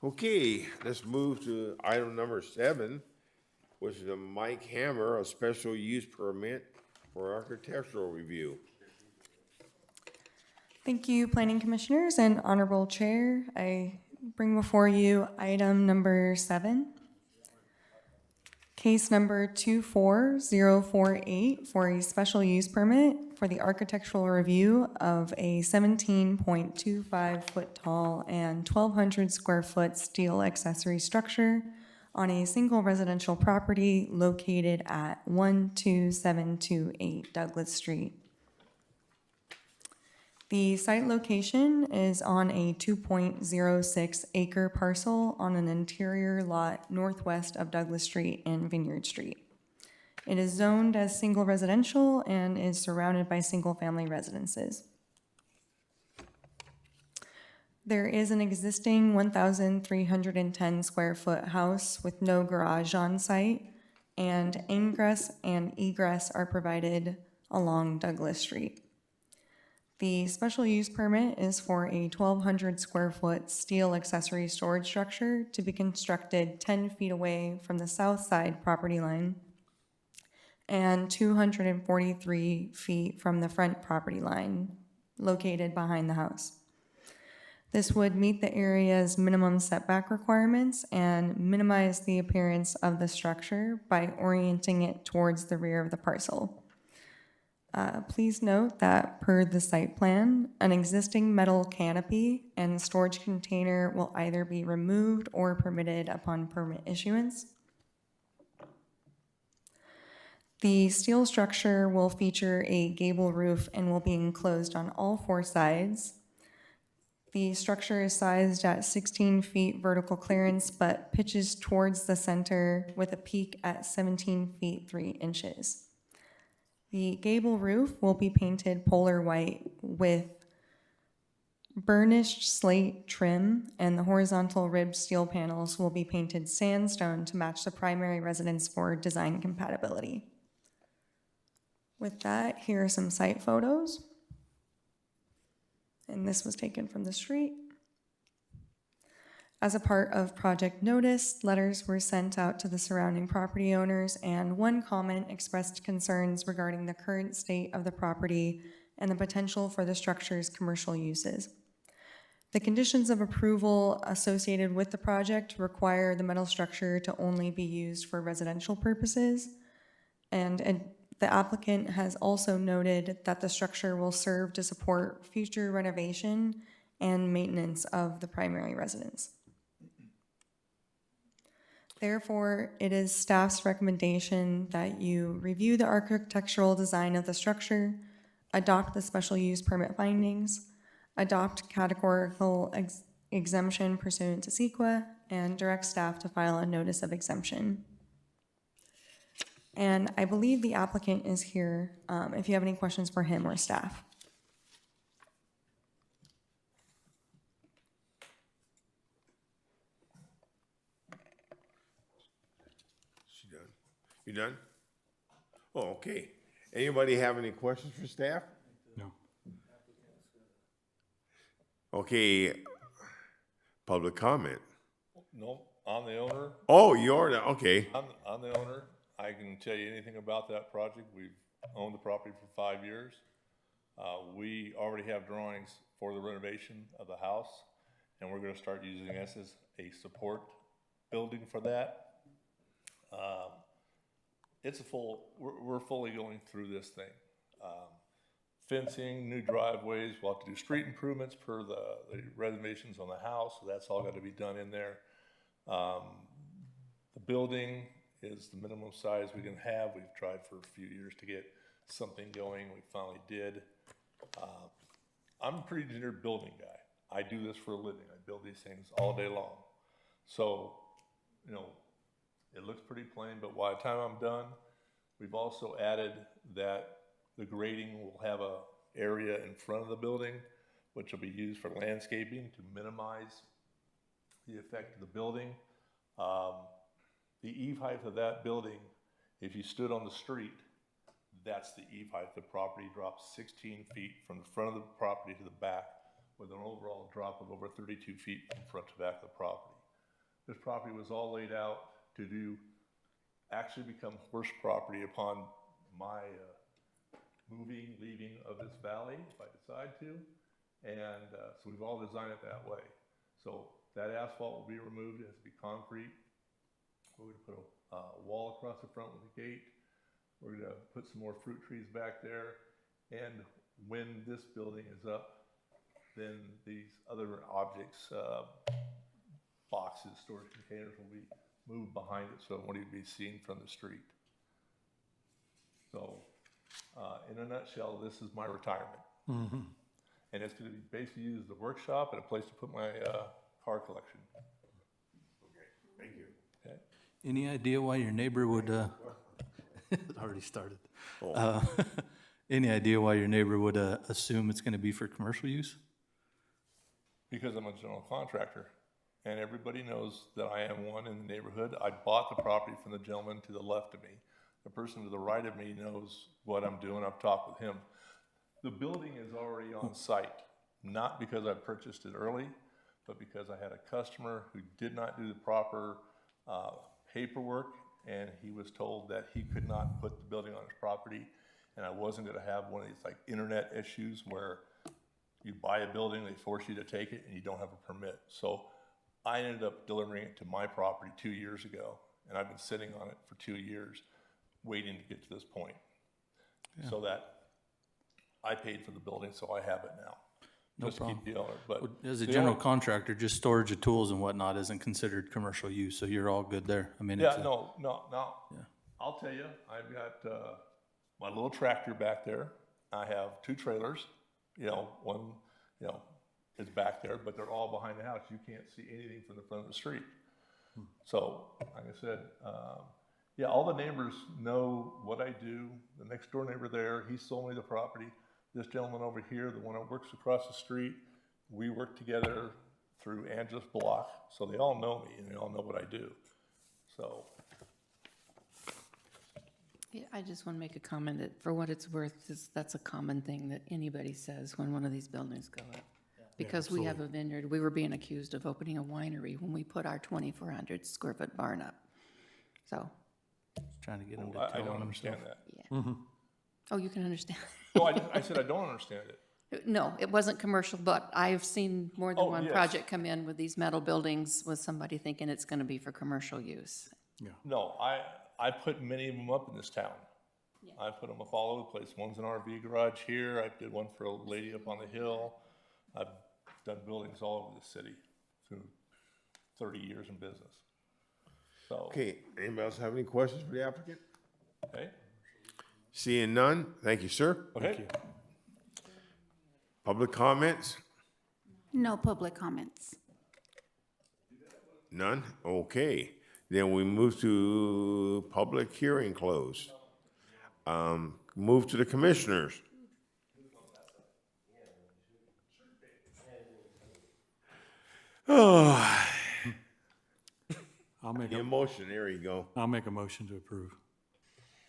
Okay, let's move to item number 7, which is a Mike Hammer, a special use permit for architectural review.
Thank you, Planning Commissioners and Honorable Chair. I bring before you item number 7. Case number 24048 for a special use permit for the architectural review of a 17.25 foot tall and 1,200 square foot steel accessory structure on a single residential property located at 12728 Douglas Street. The site location is on a 2.06 acre parcel on an interior lot northwest of Douglas Street and Vineyard Street. It is zoned as single residential and is surrounded by single-family residences. There is an existing 1,310 square foot house with no garage on site and ingress and egress are provided along Douglas Street. The special use permit is for a 1,200 square foot steel accessory storage structure to be constructed 10 feet away from the south side property line and 243 feet from the front property line located behind the house. This would meet the area's minimum setback requirements and minimize the appearance of the structure by orienting it towards the rear of the parcel. Please note that per the site plan, an existing metal canopy and storage container will either be removed or permitted upon permit issuance. The steel structure will feature a gable roof and will be enclosed on all 4 sides. The structure is sized at 16 feet vertical clearance, but pitches towards the center with a peak at 17 feet 3 inches. The gable roof will be painted polar white with burnished slate trim, and the horizontal ribbed steel panels will be painted sandstone to match the primary residence for design compatibility. With that, here are some site photos. And this was taken from the street. As a part of project notice, letters were sent out to the surrounding property owners, and one comment expressed concerns regarding the current state of the property and the potential for the structure's commercial uses. The conditions of approval associated with the project require the metal structure to only be used for residential purposes, and the applicant has also noted that the structure will serve to support future renovation and maintenance of the primary residence. Therefore, it is staff's recommendation that you review the architectural design of the structure, adopt the special use permit findings, adopt categorical exemption pursuant to CEQA, and direct staff to file a notice of exemption. And I believe the applicant is here, if you have any questions for him or staff.
She done? You done? Oh, okay. Anybody have any questions for staff?
No.
Okay, public comment.
No, I'm the owner.
Oh, you're the, okay.
I'm the owner. I can tell you anything about that project. We've owned the property for 5 years. We already have drawings for the renovation of the house, and we're gonna start using this as a support building for that. It's a we're fully going through this thing. Fencing, new driveways, we'll have to do street improvements per the renovations on the house, so that's all gotta be done in there. The building is the minimum size we can have. We've tried for a few years to get something going. We finally did. I'm a pretty engineered building guy. I do this for a living. I build these things all day long. So, you know, it looks pretty plain, but by the time I'm done, we've also added that the grading will have a area in front of the building, which will be used for landscaping to minimize the effect of the building. The eave height of that building, if you stood on the street, that's the eave height. The property drops 16 feet from the front of the property to the back, with an overall drop of over 32 feet from front to back of the property. This property was all laid out to actually become horse property upon my leaving of this valley, if I decide to. And so we've all designed it that way. So that asphalt will be removed. It has to be concrete. We're going to put a wall across the front with a gate. We're going to put some more fruit trees back there. And when this building is up, then these other objects, boxes, storage containers will be moved behind it so it won't even be seen from the street. So in a nutshell, this is my retirement.
Mm-hmm.
And it's going to be basically used as a workshop and a place to put my car collection.
Okay, thank you.
Okay.
Any idea why your neighbor would, it already started. Any idea why your neighbor would assume it's gonna be for commercial use?
Because I'm a general contractor. and everybody knows that I am one in the neighborhood. I bought the property from the gentleman to the left of me. The person to the right of me knows what I'm doing. I've talked with him. The building is already on site, not because I purchased it early, but because I had a customer who did not do the proper paperwork, and he was told that he could not put the building on his property, and I wasn't gonna have one of these like internet issues where you buy a building, they force you to take it, and you don't have a permit. So I ended up delivering it to my property 2 years ago, and I've been sitting on it for 2 years, waiting to get to this point. So that I paid for the building, so I have it now.
No
Just
problem.
keep the owner, but.
As a
the
general
owner-
contractor, just storage of tools and whatnot isn't considered commercial use, so you're all good there. I mean,
Yeah,
it's a-
no.
Yeah.
I'll tell you, I've got my little tractor back there. I have 2 trailers, one, is back there, but they're all behind the house. You can't see anything from the front of the street. So, like I said, yeah, all the neighbors know what I do. The next door neighbor there, he sold me the property. This gentleman over here, the one that works across the street, we work together through Angela's Block, so they all know me and they all know what I do. So,
Yeah, I just want to make a comment that for what it's worth, that's a common thing that anybody says when one of these buildings go up. Because we have a vineyard, we were being accused of opening a winery when we put our 2,400 square foot barn up. So,
Trying to get them to
I
tell
don't
on
understand
themselves.
that.
oh, you can understand.
No, I said I don't understand it.
No, it wasn't commercial, but I've seen more than
Oh,
one
yes.
project come in with these metal buildings with somebody thinking it's going to be for commercial use.
No, I put many of them up in this town. I put them up all over the place. One's an RV garage here. I did one for a lady up on the hill. I've done buildings all over the city through 30 years in business. So,
Okay, anybody else have any questions for the applicant?
okay,
Seeing none, thank you, sir.
okay.
Public comments?
No public comments.
None? Okay. Then we move to public hearing closed. Move to the commissioners. Oh,
I'll make
the
a,
emotion, there you go.
I'll make a motion to approve.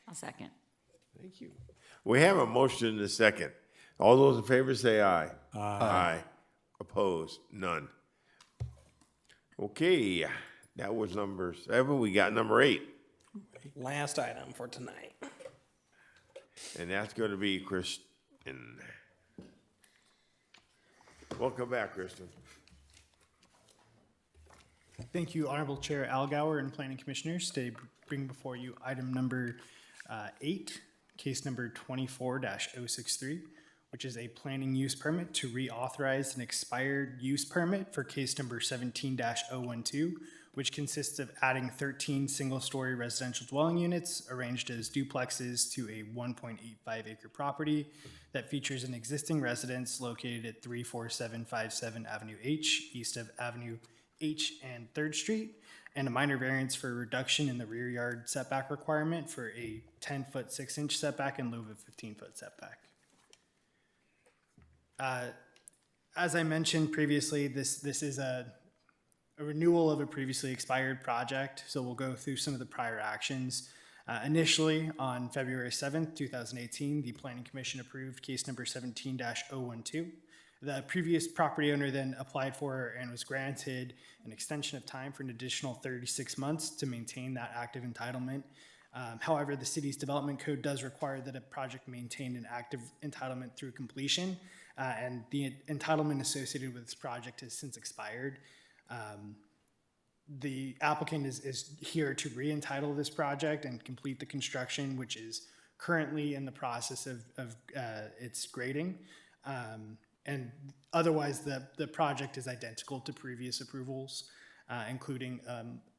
I'll second.
Thank you. We have a motion in a second. All those in favor say aye. Aye. Opposed? None. Okay, that was number 7. We got number 8,
Last item for tonight.
and that's going to be Kristen. Welcome back, Kristen.
Thank you, Honorable Chair Algauer and Planning Commissioners. Today, bring before you item number 8, case number 24-063, which is a planning use permit to reauthorize an expired use permit for case number 17-012, which consists of adding 13 single-story residential dwelling units arranged as duplexes to a 1.85 acre property that features an existing residence located at 34757 Avenue H, east of Avenue H and 3rd Street, and a minor variance for a reduction in the rear yard setback requirement for a 10-foot 6-inch setback in lieu of a 15-foot setback. As I mentioned previously, this is a renewal of a previously expired project, so we'll go through some of the prior actions. Initially, on February 7th, 2018, the Planning Commission approved case number 17-012. The previous property owner then applied for and was granted an extension of time for an additional 36 months to maintain that active entitlement. However, the city's development code does require that a project maintain an active entitlement through completion, and the entitlement associated with this project has since expired. The applicant is here to re-entitle this project and complete the construction, which is currently in the process of its grading. And otherwise, the project is identical to previous approvals, including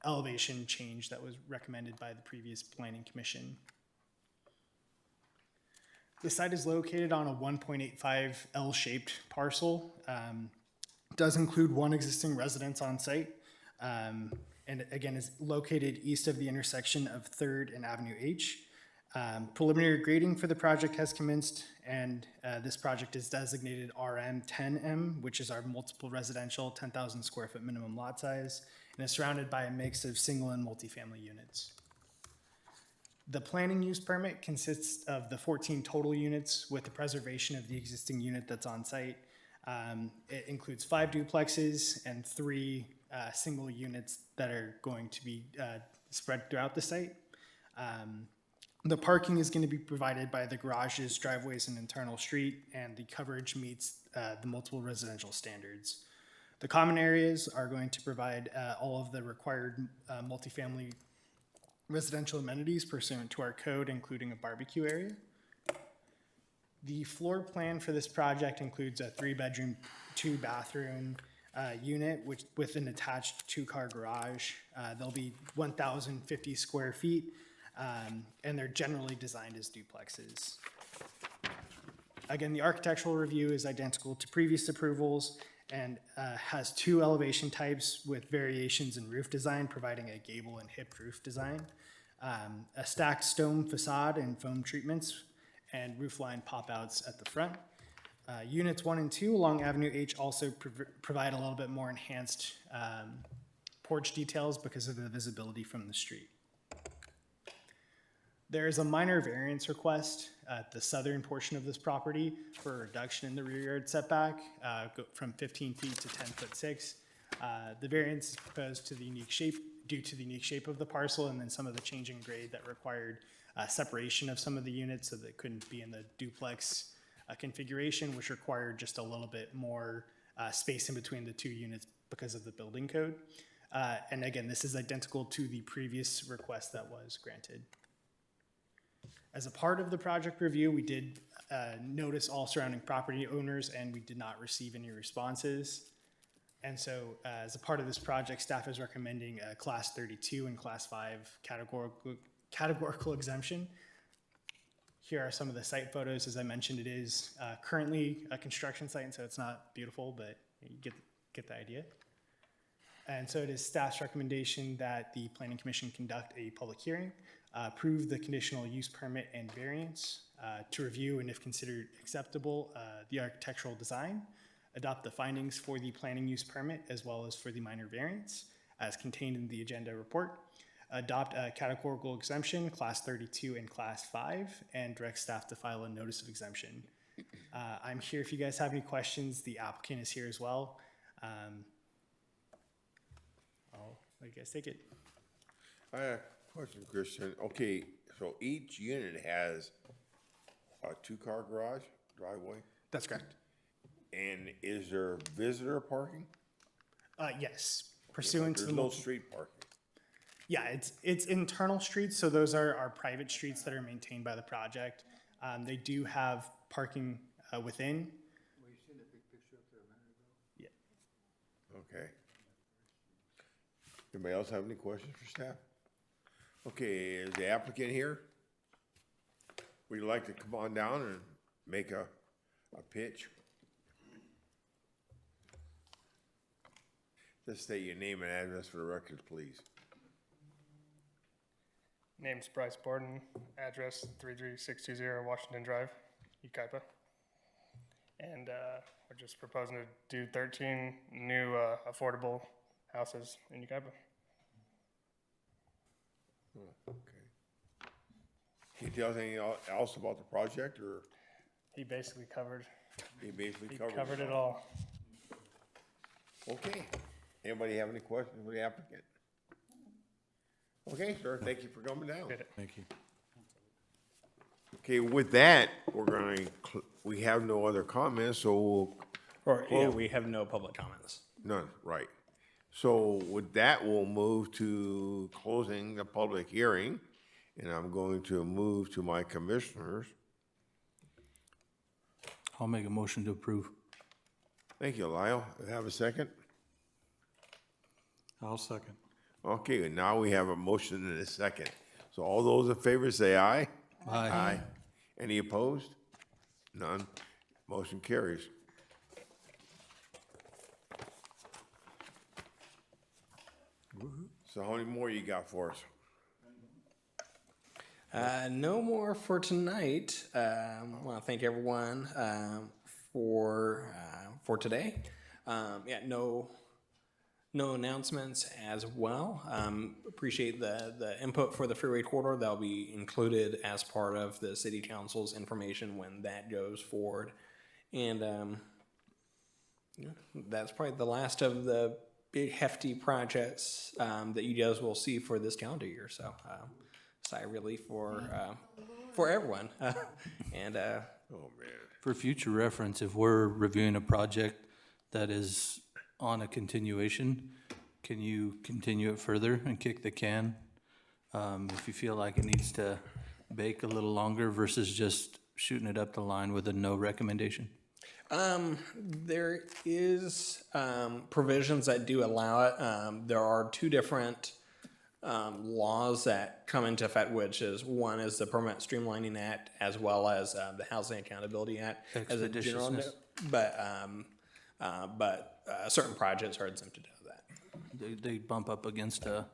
elevation change that was recommended by the previous Planning Commission. The site is located on a 1.85 L-shaped parcel. Does include one existing residence on site, and again is located east of the intersection of 3rd and Avenue H. Preliminary grading for the project has commenced, and this project is designated RM 10M, which is our multiple residential 10,000 square foot minimum lot size, and is surrounded by a mix of single and multifamily units. The planning use permit consists of the 14 total units with the preservation of the existing unit that's on site. It includes 5 duplexes and 3 single units that are going to be spread throughout the site. The parking is going to be provided by the garages, driveways, and internal street, and the coverage meets the multiple residential standards. The common areas are going to provide all of the required multifamily residential amenities pursuant to our code, including a barbecue area. The floor plan for this project includes a 3-bedroom, 2-bathroom unit with an attached 2-car garage. They'll be 1,050 square feet, and they're generally designed as duplexes. Again, the architectural review is identical to previous approvals and has 2 elevation types with variations in roof design, providing a gable and hip roof design, a stacked stone facade and foam treatments, and roofline pop-outs at the front. Units 1 and 2 along Avenue H also provide a little bit more enhanced porch details because of the visibility from the street. There is a minor variance request at the southern portion of this property for a reduction in the rear yard setback from 15 feet to 10'6". The variance is proposed to the unique shape due to the unique shape of the parcel and then some of the change in grade that required separation of some of the units so that it couldn't be in the duplex configuration, which required just a little bit more space in between the 2 units because of the building code. And again, this is identical to the previous request that was granted. As a part of the project review, we did notice all surrounding property owners, and we did not receive any responses. And so as a part of this project, staff is recommending a Class 32 and Class 5 categorical exemption. Here are some of the site photos. As I mentioned, it is currently a construction site, and so it's not beautiful, but you get the idea. And so it is staff's recommendation that the Planning Commission conduct a public hearing, approve the conditional use permit and variance to review and if considered acceptable, the architectural design, adopt the findings for the planning use permit as well as for the minor variance as contained in the agenda report, adopt a categorical exemption, Class 32 and Class 5, and direct staff to file a notice of exemption. I'm here if you guys have any questions. The applicant is here as well. I'll let you guys take it.
I have a question, Christian. Okay, so each unit has a 2-car garage, driveway?
That's correct.
And is there visitor parking?
Yes, pursuant to the.
There's no street parking.
Yeah, it's internal streets, so those are our private streets that are maintained by the project. They do have parking within.
Well, you seen the big picture up there a minute ago?
Yeah.
Okay. Anybody else have any questions for staff? Okay, is the applicant here? Would you like to come on down and make a pitch? Just state your name and address for the record, please.
Name's Bryce Borden, address 33620 Washington Drive, Yucaipa. And we're just proposing to do 13 new affordable houses in Yucaipa.
Okay. Can you tell us anything else about the project, or?
He basically covered.
He basically
covered it all.
Okay. Anybody have any questions for the applicant? Okay, sir, thank you for coming down.
Thank you.
Okay, with that, we have no other comments, so we'll.
We have no public comments.
None, right. So with that, we'll move to closing the public hearing, and I'm going to move to my commissioners.
I'll make a motion to approve.
Thank you, Lyle. Have a second?
I'll second.
Okay, now we have a motion and a second. So all those in favor say aye.
Aye.
Aye. Any opposed? None. Motion carries. So how many more you got for us?
No more for tonight. I want to thank everyone for today. No announcements as well. Appreciate the input for the freeway corridor. That'll be included as part of the city council's information when that goes forward. And that's probably the last of the big hefty projects that you guys will see for this calendar year. So sigh of relief for everyone. And
Oh, man.
For future reference, if we're reviewing a project that is on a continuation, can you continue it further and kick the can? If you feel like it needs to bake a little longer versus just shooting it up the line with a no recommendation?
There is provisions that do allow it. There are two different laws that come into effect, which is one is the Permanent Streamlining Act as well as the Housing Accountability Act as a general note. But certain projects are exempted of that.
They bump up against a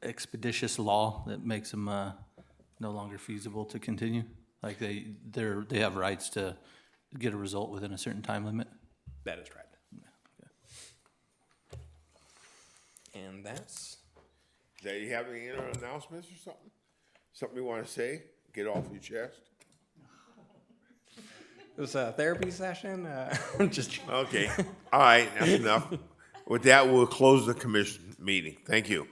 expeditious law that makes them no longer feasible to continue. Like they have rights to get a result within a certain time limit.
That is right. And that's.
Do you have any other announcements or something? Something you want to say? Get off your chest?
It was a therapy session. Just
okay. All right. That's enough. With that, we'll close the commission meeting. Thank you.